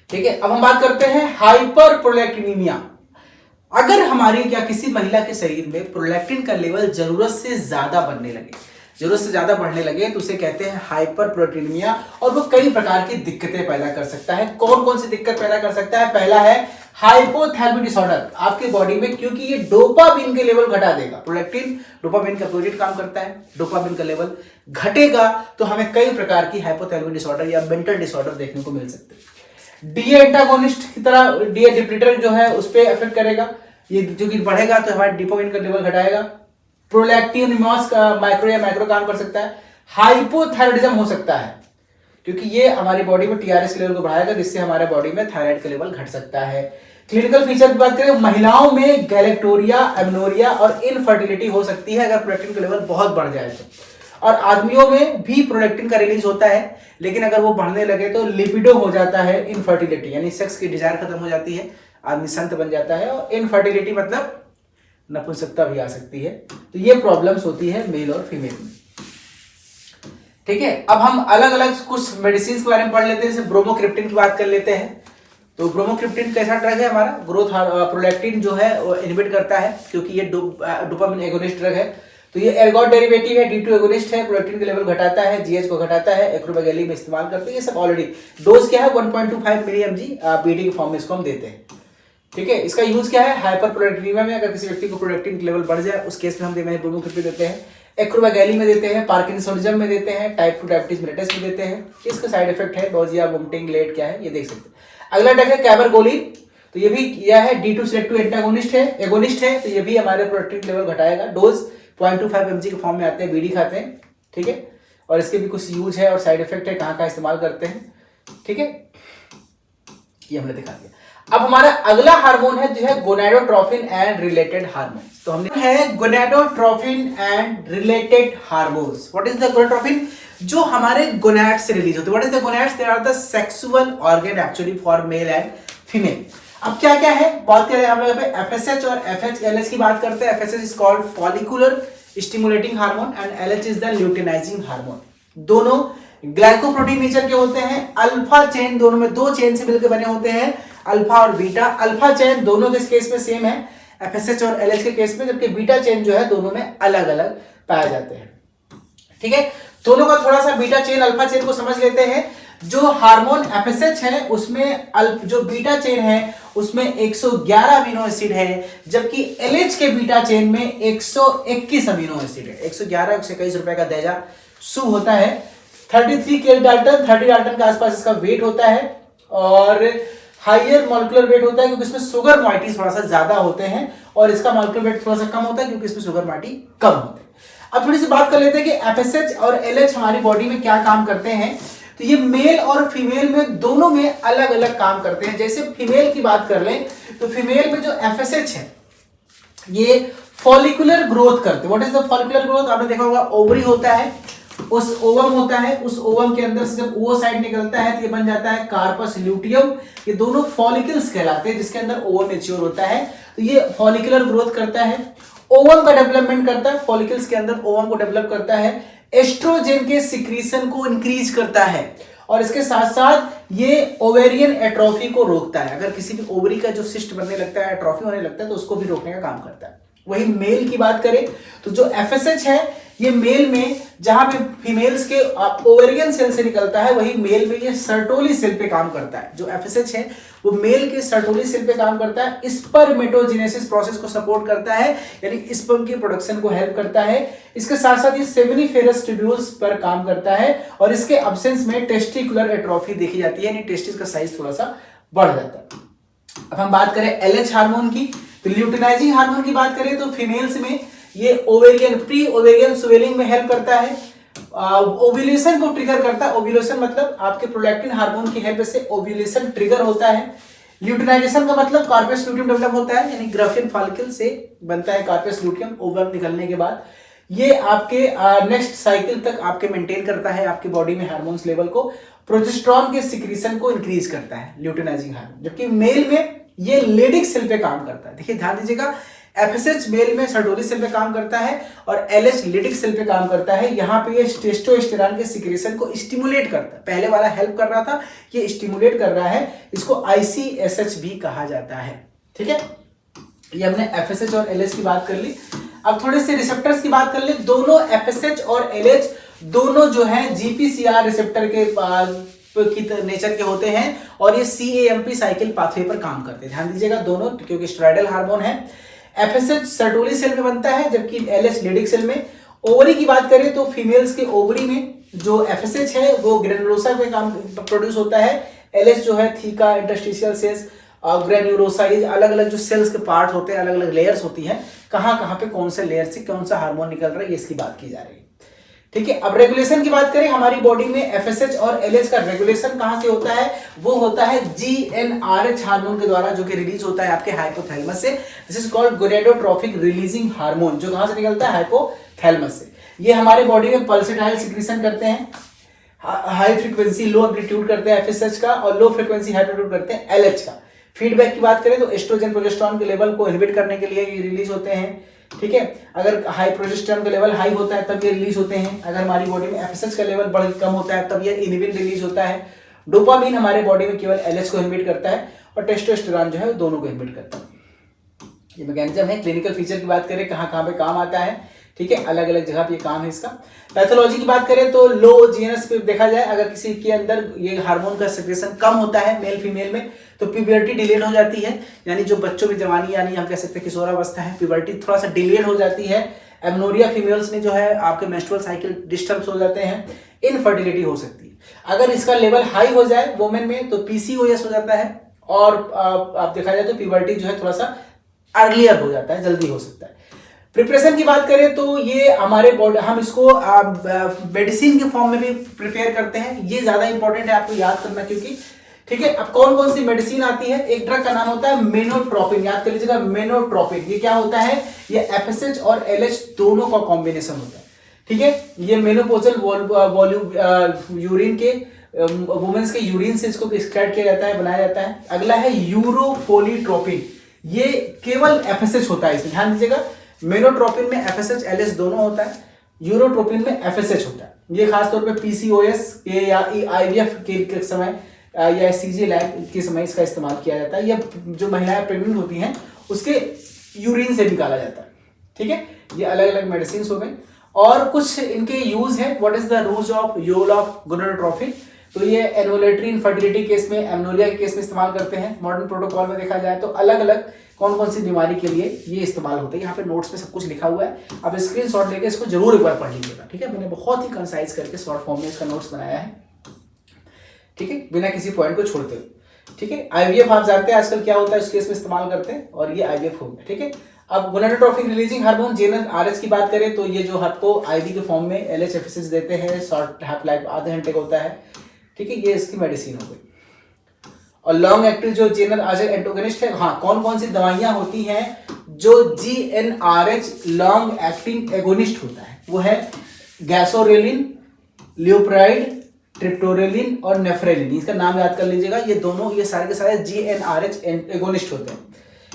ठीक है। अब हम बात करते हैं हाइपर प्रोलैक्टिनीमिया। अगर हमारी किसी महिला के शरीर में प्रोलैक्टिन का लेवल जरूरत से ज्यादा बढ़ने लगे तो उसे कहते हैं हाइपर प्रोलैक्टिनीमिया, और वो कई प्रकार की दिक्कतें पैदा कर सकता है। कौन कौन सी दिक्कत पैदा कर सकता है? पहला है हाइपोथैलेमिक डिसऑर्डर। आपके बॉडी में, क्योंकि ये डोपामिन के लेवल घटा देगा, प्रोलैक्टिन डोपामिन का अपोजिट काम करता है, डोपामिन का लेवल घटेगा तो हमें कई प्रकार की हाइपोथैलेमिक डिसऑर्डर या मेंटल डिसऑर्डर देखने को मिल सकते हैं। DA एंटागोनिस्ट की तरह DA डिप्लीटर जो है उस पर इफेक्ट करेगा, ये जो कि बढ़ेगा तो हमारे डोपामिन का लेवल घटाएगा। प्रोलैक्टिन का माइक्रो काम कर सकता है। हाइपोथायराइडिज्म हो सकता है क्योंकि ये हमारी बॉडी में TRS के लेवल को बढ़ाएगा, जिससे हमारे बॉडी में थायराइड का लेवल घट सकता है। क्लिनिकल फीचर की बात करें, महिलाओं में गैलेक्टोरिया, एमनोरिया और इनफर्टिलिटी हो सकती है अगर प्रोलैक्टिन का लेवल बहुत बढ़ जाए तो। और आदमियों में भी प्रोलैक्टिन का रिलीज होता है, लेकिन अगर वो बढ़ने लगे तो लिपिडो हो जाता है, इनफर्टिलिटी यानी सेक्स की डिजायर खत्म हो जाती है, आदमी संत बन जाता है, और इनफर्टिलिटी मतलब नपुंसकता भी आ सकती है। तो ये प्रॉब्लम्स होती है मेल और फीमेल में, ठीक है। अब हम अलग अलग कुछ मेडिसिन के बारे में पढ़ लेते हैं, जैसे ब्रोमोक्रिप्टिन की बात कर लेते हैं। तो ब्रोमोक्रिप्टिन कैसा ड्रग है? हमारा ग्रोथ प्रोलैक्टिन जो है वो इनहिबिट करता है, क्योंकि ये डोपामिन एगोनिस्ट ड्रग है। तो ये एर्गोट डेरिवेटिव है, D2 एगोनिस्ट है, प्रोलैक्टिन के लेवल घटाता है, GH को घटाता है, एक्रोमेगाली में इस्तेमाल करते हैं। ये सब ऑलरेडी डोज क्या है 1.25 मिली mg बीडी के फॉर्म में इसको हम देते हैं। ठीक है, इसका यूज क्या है, हाइपरप्रोडक्टिनिमिया में अगर किसी व्यक्ति को प्रोडक्टिन लेवल बढ़ जाए उस केस में हम ब्रोमोक्रिप्टो देते हैं, एक्रोमेगाली में देते हैं, पार्किंसोनिज्म में देते हैं, टाइप 2 डायबिटीज मेलिटस में देते हैं। इसका साइड इफेक्ट है नोजिया, वोमिटिंग, लेट क्या है ये देख सकते हैं। अगला ड्रग है कैबरगोलिन, तो ये भी यह है D2 सेलेक्टिव एगोनिस्ट है, तो ये भी हमारे प्रोडक्टिन लेवल घटाएगा। डोज 0.25 mg के फॉर्म में आते हैं, बीडी खाते हैं। ठीक है, और इसके भी कुछ यूज है और साइड इफेक्ट है, कहाँ इस्तेमाल करते हैं। ठीक है, ये हमने दिखा दिया। अब हमारा अगला हार्मोन है जो है गोनाडोट्रोफिन एंड रिलेटेड हार्मोन्स। तो हमने है gonadotrophin and related hormones. What is the gonadotrophin? जो हमारे गोनाड से रिलीज होते हैं। What is the gonads? They are the sexual organ actually for male and female. अब क्या क्या है बात करें हम लोग पे FSH और FHLH की बात करते हैं। FSH is called follicular stimulating hormone and LH is the luteinizing hormone. दोनों ग्लाइकोप्रोटीन नेचर के होते हैं। अल्फा चेन दोनों में 2 चेन से मिलकर बने होते हैं, अल्फा और बीटा। अल्फा चेन दोनों के केस में सेम है FSH और LH के केस में, जबकि बीटा चेन जो है दोनों में अलग अलग पाए जाते हैं। ठीक है, दोनों का थोड़ा सा बीटा चेन अल्फा चेन को समझ लेते हैं। जो हार्मोन FSH है उसमें जो बीटा चेन है उसमें 111 अमीनो एसिड है, जबकि LH के बीटा चेन में 121 अमीनो एसिड है। 111 121 रुपए का दर्जा शुभ होता है। 33 किलो डाल्टन 30 डाल्टन के आसपास इसका वेट होता है और हाइयर मॉलिक्यूलर वेट होता है क्योंकि इसमें शुगर मॉइटी थोड़ा सा ज्यादा होते हैं और इसका मॉलिक्यूलर वेट थोड़ा सा कम होता है क्योंकि इसमें शुगर मॉइटी कम होते हैं। अब थोड़ी सी बात कर लेते हैं कि FSH और LH हमारी बॉडी में क्या काम करते हैं। तो ये मेल और फीमेल में दोनों में अलग अलग काम करते हैं। जैसे फीमेल की बात कर लें तो फीमेल में जो FSH है ये फॉलिकुलर ग्रोथ करते हैं। What is the follicular growth? आपने देखा होगा ओवरी होता है, उस ओवम होता है, उस ओवम के अंदर से जब ओवोसाइट निकलता है तो ये बन जाता है कार्पस ल्यूटियम। ये दोनों फॉलिकल्स कहलाते हैं जिसके अंदर ओवम मैच्योर होता है। तो ये फॉलिकुलर ग्रोथ करता है, ओवम का डेवलपमेंट करता है, फॉलिकल्स के अंदर ओवम को डेवलप करता है, एस्ट्रोजन के सिक्रीशन को इंक्रीज करता है और इसके साथ साथ ये ओवेरियन एट्रोफी को रोकता है। अगर किसी भी ओवरी का जो सिस्ट बनने लगता है, एट्रोफी होने लगता है, तो उसको भी रोकने का काम करता है। वही मेल की बात करें तो जो FSH है ये मेल में जहां पे फीमेल्स के ओवेरियन सेल से निकलता है, वही मेल में ये सर्टोली सेल पे काम करता है। जो FSH है वो मेल के सर्टोली सेल पे काम करता है, स्पर्मेटोजेनेसिस प्रोसेस को सपोर्ट करता है, यानी स्पर्म की प्रोडक्शन को हेल्प करता है। इसके साथ साथ ये सेमिनिफेरस ट्यूब्यूल्स पर काम करता है और इसके एब्सेंस में टेस्टिकुलर एट्रोफी देखी जाती है, यानी टेस्टिस का साइज थोड़ा सा बढ़ जाता है। अब हम बात करें LH हार्मोन की, तो ल्यूटिनाइजिंग हार्मोन की बात करें तो फीमेल्स में ये ओवेरियन प्री ओवेरियन स्वेलिंग में हेल्प करता है, ओव्यूलेशन को ट्रिगर करता है। ओव्यूलेशन मतलब आपके प्रोलैक्टिन हार्मोन की हेल्प से ओव्यूलेशन ट्रिगर होता है। ल्यूटिनाइजेशन का मतलब कार्पस ल्यूटियम डेवलप होता है, यानी ग्राफियन फॉलिकल से बनता है कार्पस ल्यूटियम ओवम निकलने के बाद। ये आपके नेक्स्ट साइकिल तक आपके मेंटेन करता है आपकी बॉडी में हार्मोन्स लेवल को, प्रोजेस्टेरॉन के सिक्रीशन को इंक्रीज करता है ल्यूटिनाइजिंग हार्मोन। जबकि मेल में ये लेडिक सेल पे काम करता है। देखिए ध्यान दीजिएगा, FSH मेल में सर्टोली सेल पे काम करता है और LH लेडिक सेल पे काम करता है। यहाँ पे ये टेस्टोस्टेरॉन के सिक्रेशन को स्टिमुलेट करता है। पहले वाला हेल्प कर रहा था, ये स्टिमुलेट कर रहा है, इसको ICSH भी कहा जाता है। ठीक है, ये हमने FSH और LH की बात कर ली। अब थोड़े से रिसेप्टर्स की बात कर ले। दोनों FSH और LH दोनों जो है GPCR रिसेप्टर के की नेचर के होते हैं और ये CAMP साइकिल पाथवे पर काम करते हैं। ध्यान दीजिएगा दोनों, क्योंकि स्टेरॉइडल हार्मोन है। FSH सर्टोली सेल में बनता है जबकि LH लेडिक सेल में। ओवरी की बात करें तो फीमेल्स के ओवरी में जो FSH है वो ग्रेनुलोसा पे काम प्रोड्यूस होता है। LH जो है थीका, इंटरस्टिशियल सेल्स, ग्रेन्युलोसा, ये अलग अलग जो सेल्स के पार्ट होते हैं, अलग अलग लेयर्स होती हैं, कहाँ कहाँ पे कौन से लेयर से कौन सा हार्मोन निकल रहा है, ये इसकी बात की जा रही है। ठीक है, अब रेगुलेशन की बात करें, हमारी बॉडी में FSH और LH का रेगुलेशन कहां से होता है? वो होता है GnRH हार्मोन के द्वारा, जो कि रिलीज होता है आपके हाइपोथैलेमस से। This is called gonadotrophic releasing hormone, जो कहां से निकलता है? हाइपोथैलेमस से। ये हमारे बॉडी में पल्सेटाइल सिक्रीशन करते हैं, हाई फ्रीक्वेंसी लो एम्पलीट्यूड करते हैं FSH का और लो फ्रीक्वेंसी हाई एम्पलीट्यूड करते हैं LH का। फीडबैक की बात करें तो एस्ट्रोजन प्रोजेस्टेरॉन के लेवल को इनहिबिट करने के लिए ये रिलीज होते हैं। ठीक है, अगर हाई प्रोजेस्टेरॉन का लेवल हाई होता है तब ये रिलीज होते हैं। अगर हमारी बॉडी में FSH का लेवल बढ़ कम होता है तब ये इनहिबिन रिलीज होता है। डोपामिन हमारे बॉडी में केवल LH को इनहिबिट करता है और टेस्टोस्टेरॉन जो है दोनों को इनहिबिट करता है। ये मैकेनिज्म है। क्लिनिकल फीचर की बात करें, कहाँ कहाँ पे काम आता है, ठीक है, अलग अलग जगह पे ये काम है इसका। पैथोलॉजी की बात करें तो लो जीएनएस पे देखा जाए, अगर किसी के अंदर ये हार्मोन का सेक्रेशन कम होता है मेल फीमेल में तो प्यूबर्टी डिलेड हो जाती है, यानी जो बच्चों की जवानी यानी हम कह सकते हैं किशोरावस्था है, प्यूबर्टी थोड़ा सा डिलेड हो जाती है। एमनोरिया फीमेल्स में जो है आपके मेंस्ट्रुअल साइकिल डिस्टर्ब हो जाते हैं, इनफर्टिलिटी हो सकती है। अगर इसका लेवल हाई हो जाए वुमेन में तो पीसीओएस हो जाता है, और आप देखा जाए तो प्यूबर्टी जो है थोड़ा सा अर्लियर हो जाता है, जल्दी हो सकता है। प्रिपरेशन की बात करें तो ये हमारे बॉडी, हम इसको मेडिसिन के फॉर्म में भी प्रिपेयर करते हैं, ये ज्यादा इंपॉर्टेंट है आपको याद करना, क्योंकि ठीक है। अब कौन कौन सी मेडिसिन आती है, एक ड्रग का नाम होता है मेनोट्रोपिन, याद कर लीजिएगा मेनोट्रोपिन। ये क्या होता है, ये एफएसएच और एलएच दोनों का कॉम्बिनेशन होता है, ठीक है। ये मेनोपोजल वॉल्यूम यूरिन के वुमेन्स के यूरिन से इसको एक्सट्रैक्ट किया जाता है, बनाया जाता है। अगला है यूरोफोलिट्रोपिन, ये केवल एफएसएच होता है, इसमें ध्यान दीजिएगा। मेनोट्रोपिन में एफएसएच एलएच दोनों होता है, यूरोट्रोपिन में एफएसएच होता है। ये खासतौर पे पीसीओएस के या आईवीएफ के समय या सीजी लैब के समय इसका इस्तेमाल किया जाता है, या जो महिलाएं प्रेग्नेंट होती हैं उसके यूरिन से निकाला जाता है, ठीक है। ये अलग अलग मेडिसिन हो गए, और कुछ इनके यूज है। What is the role of gonadotropin, तो ये एनोलेटरी इनफर्टिलिटी केस में, एमनोरिया के केस में इस्तेमाल करते हैं। मॉडर्न प्रोटोकॉल में देखा जाए तो अलग अलग कौन कौन सी बीमारी के लिए ये इस्तेमाल होते हैं, यहाँ पे नोट्स में सब कुछ लिखा हुआ है, आप स्क्रीनशॉट लेके इसको जरूर एक बार पढ़ लीजिएगा, ठीक है। मैंने बहुत ही कंसाइज करके शॉर्ट फॉर्म में इसका नोट्स बनाया है, ठीक है, बिना किसी पॉइंट को छोड़ते हुए, ठीक है। आईवीएफ आप जानते हैं आजकल क्या होता है, उस केस में इस्तेमाल करते हैं, और ये आईवीएफ हो गया, ठीक है। अब गोनाडोट्रोपिन रिलीजिंग हार्मोन जीएनआरएच की बात करें तो ये जो आपको आईवी के फॉर्म में एलएच एफएसएच देते हैं, शॉर्ट हाफ लाइफ आधे घंटे का होता है, ठीक है। ये इसकी मेडिसिन हो गई। और लॉन्ग एक्टिव जो जीएनआरएच एंटागोनिस्ट है, हाँ, कौन कौन सी दवाइयां होती हैं जो जीएनआरएच लॉन्ग एक्टिंग एगोनिस्ट होता है, वो है गैसोरेलिन, लियोप्राइड, ट्रिप्टोरेलिन और नेफ्रेलिन। इसका नाम याद कर लीजिएगा, ये दोनों, ये सारे के सारे जीएनआरएच एगोनिस्ट होते हैं,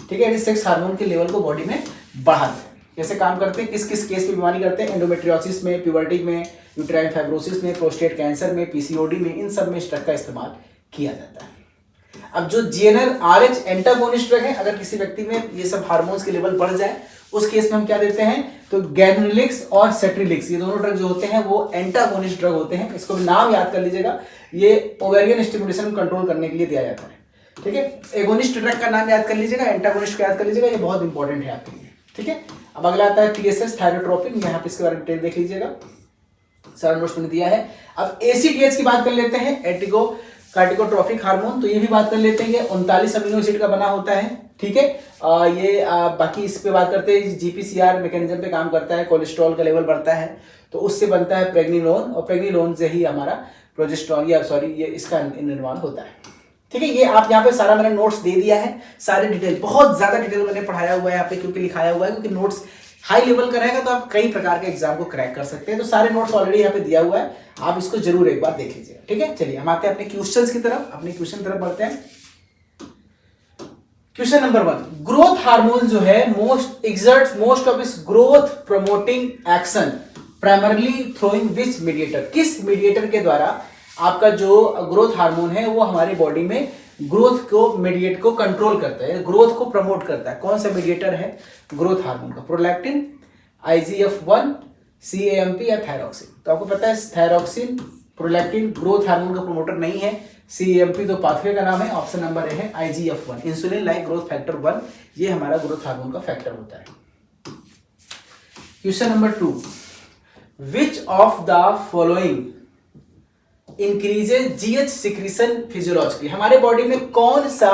ठीक है। ये सेक्स हार्मोन के लेवल को बॉडी में बढ़ाते हैं। कैसे काम करते हैं, किस किस केस में बीमारी करते हैं, एंडोमेट्रियोसिस में, प्यूबर्टी में, यूट्राइन फाइब्रोसिस में, प्रोस्टेट कैंसर में, पीसीओडी में, इन सब में इस ड्रग का इस्तेमाल किया जाता है। अब जो जीएनआरएच एंटागोनिस्ट ड्रग है, अगर किसी व्यक्ति में ये सब हार्मोन्स के लेवल बढ़ जाए उस केस में हम क्या देते हैं, तो गैनुलिक्स और सेट्रिलिक्स, ये दोनों ड्रग जो होते हैं वो एंटागोनिस्ट ड्रग होते हैं। इसको भी नाम याद कर लीजिएगा, ये ओवेरियन स्टिमुलेशन कंट्रोल करने के लिए दिया जाता है, ठीक है। एगोनिस्ट ड्रग का नाम याद कर लीजिएगा, एंटागोनिस्ट का याद कर लीजिएगा, ये बहुत इंपॉर्टेंट है आपके लिए, ठीक है। अब अगला आता है टीएसएच थायरोट्रोपिन, यहाँ पे इसके बारे में डिटेल देख लीजिएगा, सारा नोट्स में दिया है। अब एसीटीएच की बात कर लेते हैं, एंटीगो कार्टिकोट्रोफिक हार्मोन, तो ये भी बात कर लेते हैं, ये 39 अमीनो एसिड का बना होता है, ठीक है। ये बाकी इस पे बात करते हैं, जीपीसीआर मैकेनिज्म पे काम करता है, कोलेस्ट्रॉल का लेवल बढ़ता है तो उससे बनता है प्रेग्निलोन, और प्रेग्निलोन से ही हमारा प्रोजेस्टेरॉन या सॉरी ये इसका निर्माण होता है, ठीक है। ये आप यहाँ पे सारा मैंने नोट्स दे दिया है, सारे डिटेल, बहुत ज्यादा डिटेल मैंने पढ़ाया हुआ है यहाँ पे, क्योंकि लिखाया हुआ है, क्योंकि नोट्स हाई लेवल का रहेगा तो आप कई प्रकार के एग्जाम को क्रैक कर सकते हैं। तो सारे नोट्स ऑलरेडी यहाँ पे दिया हुआ है, आप इसको जरूर एक बार देख लीजिएगा, ठीक है। चलिए हम आते हैं अपने क्वेश्चंस की तरफ, अपने क्वेश्चन तरफ बढ़ते हैं। क्वेश्चन नंबर 1, ग्रोथ हार्मोन जो है most of its growth promoting action primarily through which mediator, किस मीडिएटर के द्वारा आपका जो ग्रोथ हार्मोन है वो हमारी बॉडी में ग्रोथ को मीडिएट को कंट्रोल करता है, ग्रोथ को प्रमोट करता है। कौन सा मीडिएटर है ग्रोथ हार्मोन का, प्रोलैक्टिन, IGF-1, CAMP या थायरॉक्सिन। तो आपको पता है थायरॉक्सिन, प्रोलैक्टिन ग्रोथ हार्मोन का प्रमोटर नहीं है, CAMP तो पाथवे का नाम है, ऑप्शन नंबर ए है IGF-1, insulin like growth factor 1, ये हमारा ग्रोथ हार्मोन का फैक्टर होता है। Question number 2, which of the following increases GH secretion physiologically, हमारे बॉडी में कौन सा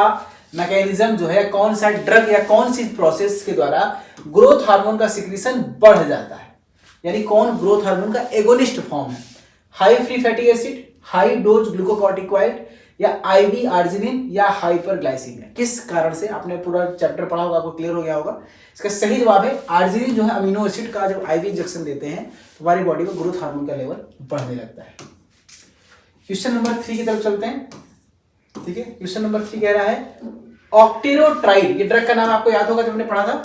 मैकेनिज्म जो है, कौन सा ड्रग या कौन सी प्रोसेस के द्वारा ग्रोथ हार्मोन का सिक्रीशन बढ़ जाता है, यानी कौन ग्रोथ हार्मोन का एगोनिस्ट फॉर्म है, high free fatty acid, high dose glucocorticoid या IV आर्जिनिन या हाइपरग्लाइसीमिया। किस कारण से, आपने पूरा चैप्टर पढ़ा होगा, आपको क्लियर हो गया होगा। इसका सही जवाब है आर्जिनिन जो है अमीनो एसिड का जब IV इंजेक्शन देते हैं तो हमारी बॉडी में ग्रोथ हार्मोन का लेवल बढ़ने लगता है। क्वेश्चन नंबर 3 की तरफ चलते हैं, ठीक है। क्वेश्चन नंबर 3 कह रहा है ऑक्टेरोट्राइड, ये ड्रग का नाम आपको याद होगा जब हमने पढ़ा था।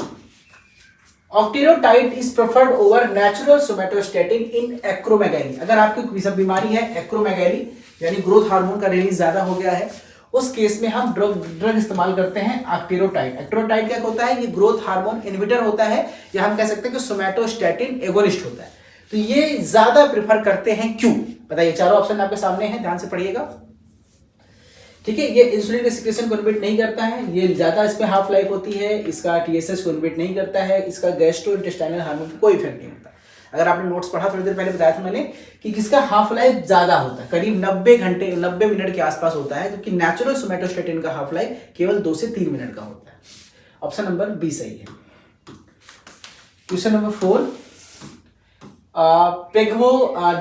Octreotide is preferred over natural somatostatin in acromegaly, अगर आपकी कोई सब बीमारी है एक्रोमेगैली यानी ग्रोथ हार्मोन का रिलीज ज्यादा हो गया है, उस केस में हम ड्रग इस्तेमाल करते हैं एक्टेरोटाइड। एक्टेरोटाइड क्या होता है? ये ग्रोथ हार्मोन इनहिबिटर होता है, या हम कह सकते हैं कि सोमैटोस्टैटिन एगोनिस्ट होता है। तो ये ज्यादा प्रेफर करते हैं, क्यों बताइए? चारों ऑप्शन आपके सामने हैं, ध्यान से पढ़िएगा। ठीक है, ये इंसुलिन के सिक्रेशन को इनहिबिट नहीं करता है, ये ज्यादा इसमें हाफ लाइफ होती है, इसका टीएसएच को इनहिबिट नहीं करता है, इसका गैस्ट्रोइंटेस्टाइनल हार्मोन पर कोई इफेक्ट नहीं होता। अगर आपने नोट्स पढ़ा थोड़ी देर पहले बताया था मैंने कि किसका हाफ लाइफ ज्यादा होता है, करीब 90 मिनट के आसपास होता है, जबकि नेचुरल सोमैटोस्टैटिन का हाफ लाइफ केवल 2 से 3 मिनट का होता है। ऑप्शन नंबर बी सही है। क्वेश्चन नंबर 4, पेगवो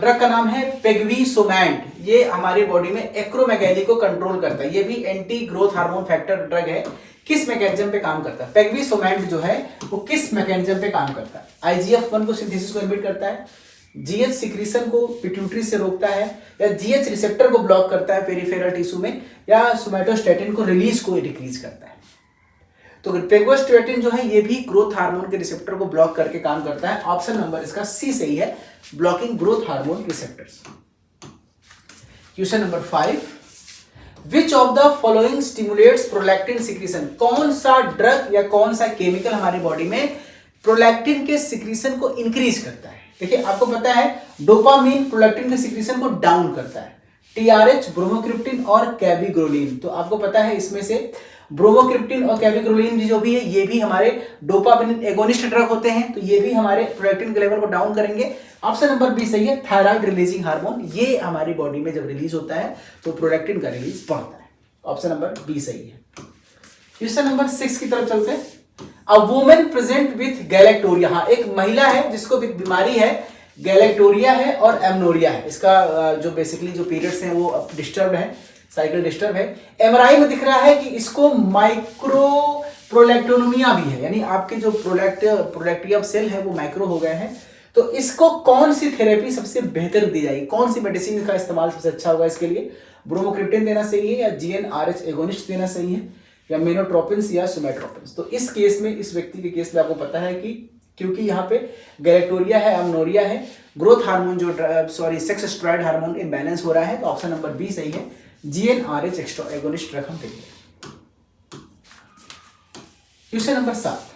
ड्रग का नाम है पेगवीसोमैंट। ये हमारी बॉडी में एक्रोमेगैली को कंट्रोल करता है, ये भी anti growth hormone factor drug है। किस मैकेनिज्म पे काम करता है? पेगवीसोमैंट जो है वो किस मैकेनिज्म पे काम करता है? IGF-1 को सिंथेसिस को इनहिबिट करता है, GH सिक्रीशन को पिट्यूटरी से रोकता है, या GH रिसेप्टर को ब्लॉक करता है पेरिफेरल टिश्यू में, या सोमैटोस्टैटिन को रिलीज को डिक्रीज करता है। तो पेगोस्टैटिन जो है ये भी ग्रोथ हार्मोन के रिसेप्टर को ब्लॉक करके काम करता है। ऑप्शन नंबर इसका सी सही है, blocking growth hormone receptors. Question number 5, which of the following stimulates prolactin secretion? कौन सा ड्रग या कौन सा केमिकल हमारी बॉडी में प्रोलैक्टिन के सिक्रीशन को इंक्रीज करता है? देखिए, आपको पता है डोपामीन प्रोलैक्टिन के सिक्रीशन को डाउन करता है, TRH, ब्रोमोक्रिप्टिन और कैबिग्रोलिन। तो आपको पता है इसमें से ब्रोमोक्रिप्टिन और कैबिग्रोलिन जो भी है ये भी हमारे डोपामिन एगोनिस्ट ड्रग होते हैं, तो ये भी हमारे प्रोलैक्टिन के लेवल को डाउन करेंगे। ऑप्शन नंबर बी सही है, थायराइड रिलीजिंग हार्मोन, ये हमारी बॉडी में जब रिलीज होता है तो प्रोलैक्टिन का रिलीज बढ़ता है। ऑप्शन नंबर बी सही है। क्वेश्चन नंबर 6 की तरफ चलते हैं। A women present with galactorrhoea, हाँ एक महिला है जिसको बीमारी है गैलेक्टोरिया है और एमनोरिया है। इसका जो बेसिकली जो पीरियड्स हैं वो डिस्टर्ब है, साइकिल डिस्टर्ब है। एमआरआई में दिख रहा है कि इसको माइक्रो प्रोलैक्टोनोमिया भी है, यानी आपके जो प्रोलैक्टियम सेल है वो माइक्रो हो गए हैं। तो इसको कौन सी थेरेपी सबसे बेहतर दी जाएगी, कौन सी मेडिसिन का इस्तेमाल सबसे अच्छा होगा इसके लिए? ब्रोमोक्रिप्टिन देना सही है, या GnRH एगोनिस्ट देना सही है, या मेनोट्रोपिन्स या सोमैट्रोपिन्स? तो इस केस में, इस व्यक्ति के केस में आपको पता है कि क्योंकि यहाँ पे गैलेक्टोरिया है, एमनोरिया है, ग्रोथ हार्मोन जो सेक्स स्टेरॉइड हार्मोन इम्बैलेंस हो रहा है, तो ऑप्शन नंबर बी सही है, GnRH एगोनिस्ट ड्रग हम देंगे। Question number 7,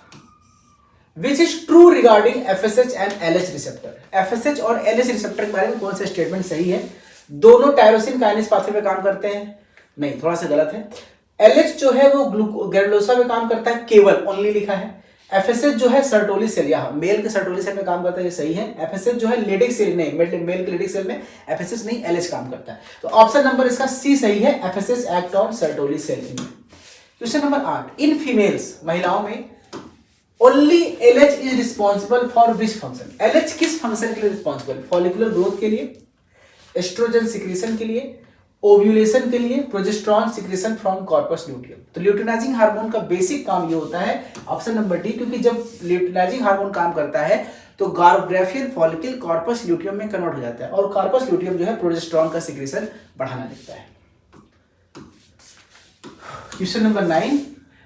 which is true regarding FSH and LH receptor? FSH और LH रिसेप्टर के बारे में कौन सा स्टेटमेंट सही है? दोनों टायरोसिन काइनेस पाथवे पे काम करते हैं? नहीं, थोड़ा सा गलत है। LH जो है वो ग्लूकोग्रेनुलोसा में काम करता है, केवल ओनली लिखा है। FSH जो है सर्टोली सेल, या मेल के सर्टोली सेल में काम करता है, ये सही है। FSH जो है लेडिक सेल, नहीं मेल के लेडिक सेल में FSH नहीं LH काम करता है। तो ऑप्शन नंबर इसका सी सही है, FSH act on Sertoli cell. Question number 8, in females, महिलाओं में only LH is responsible for which function? LH किस फंक्शन के लिए रिस्पॉन्सिबल? फॉलिकुलर ग्रोथ के लिए, एस्ट्रोजन सिक्रीशन के लिए, ओव्यूलेशन के लिए, progesterone secretion from corpus luteum. तो ल्यूटिनाइजिंग हार्मोन का बेसिक काम ये होता है, ऑप्शन नंबर डी, क्योंकि जब ल्यूटिनाइजिंग हार्मोन काम करता है तो ग्राफियन फॉलिकल कॉर्पस ल्यूटियम में कन्वर्ट हो जाता है, और कॉर्पस ल्यूटियम जो है प्रोजेस्टेरॉन का सिक्रीशन बढ़ाना लगता है। Question number 9,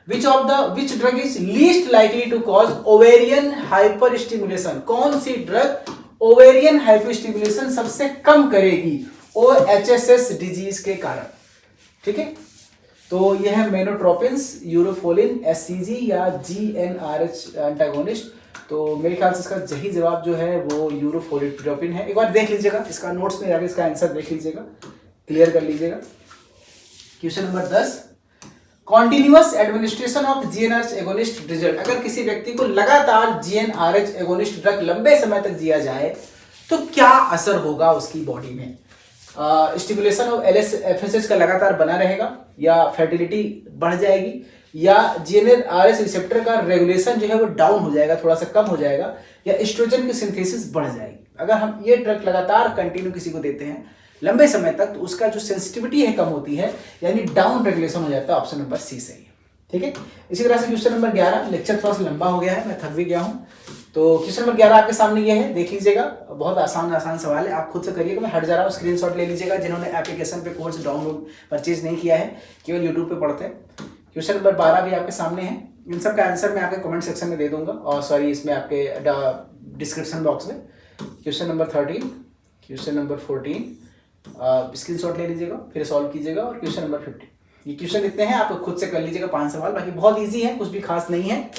which drug is least likely to cause ovarian hyperstimulation? कौन सी ड्रग ओवेरियन हाइपरस्टिमुलेशन सबसे कम करेगी OHSS डिजीज के कारण? ठीक है, तो यह है मेनोट्रोपिन्स, यूरोफोलिन, SCG या GnRH एंटागोनिस्ट। तो मेरे ख्याल से इसका सही जवाब जो है वो यूरोफोलिन है। एक बार देख लीजिएगा, इसका नोट्स में जाकर इसका आंसर देख लीजिएगा, क्लियर कर लीजिएगा। Question number 10, continuous administration of GnRH agonist result. अगर किसी व्यक्ति को लगातार GnRH एगोनिस्ट ड्रग लंबे समय तक दिया जाए तो क्या असर होगा उसकी बॉडी में? स्टिमुलेशन ऑफ FSH का लगातार बना रहेगा, या फर्टिलिटी बढ़ जाएगी, या GnRH रिसेप्टर का रेगुलेशन जो है वो डाउन हो जाएगा, थोड़ा सा कम हो जाएगा, या एस्ट्रोजन की सिंथेसिस बढ़ जाएगी? अगर हम ये ड्रग लगातार कंटिन्यू किसी को देते हैं लंबे समय तक तो उसका जो सेंसिटिविटी है कम होती है, यानी डाउन रेगुलेशन हो जाता है। ऑप्शन नंबर सी सही है। ठीक है, इसी तरह से क्वेश्चन नंबर 11, लेक्चर थोड़ा सा लंबा हो गया है, मैं थक भी गया हूँ। तो क्वेश्चन नंबर 11 आपके सामने ये है, देख लीजिएगा, बहुत आसान सवाल है, आप खुद से करिएगा, मैं हट जा रहा हूँ, स्क्रीनशॉट ले लीजिएगा। जिन्होंने एप्लीकेशन पे कोर्स डाउनलोड परचेज नहीं किया है, केवल यूट्यूब पे पढ़ते हैं। क्वेश्चन नंबर 12 भी आपके सामने है, इन सब का आंसर मैं आपके कमेंट सेक्शन में दे दूंगा, और सॉरी इसमें आपके डिस्क्रिप्शन बॉक्स में। Question number 13, question number 14 screenshot ले लीजिएगा, फिर सॉल्व कीजिएगा, और क्वेश्चन नंबर 15 ये क्वेश्चन कितने हैं आप खुद से कर लीजिएगा 5 सवाल, बाकी बहुत इजी है, कुछ भी खास नहीं है।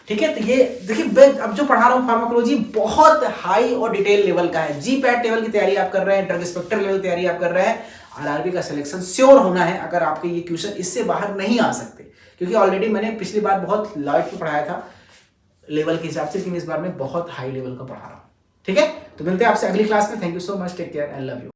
ठीक है, तो ये देखिए अब जो पढ़ा रहा हूँ फार्माकोलॉजी बहुत हाई और डिटेल लेवल का है। जी पैट लेवल की तैयारी आप कर रहे हैं, ड्रग इंस्पेक्टर लेवल की तैयारी आप कर रहे हैं, आरआरबी का सिलेक्शन श्योर होना है अगर आपके ये क्वेश्चन इससे बाहर नहीं आ सकते, क्योंकि ऑलरेडी मैंने पिछली बार बहुत लाइट में पढ़ाया था लेवल के हिसाब से, लेकिन इस बार मैं बहुत हाई लेवल का पढ़ा रहा हूँ। ठीक है, तो मिलते हैं आपसे अगली क्लास में। Thank you so much, take care and love you.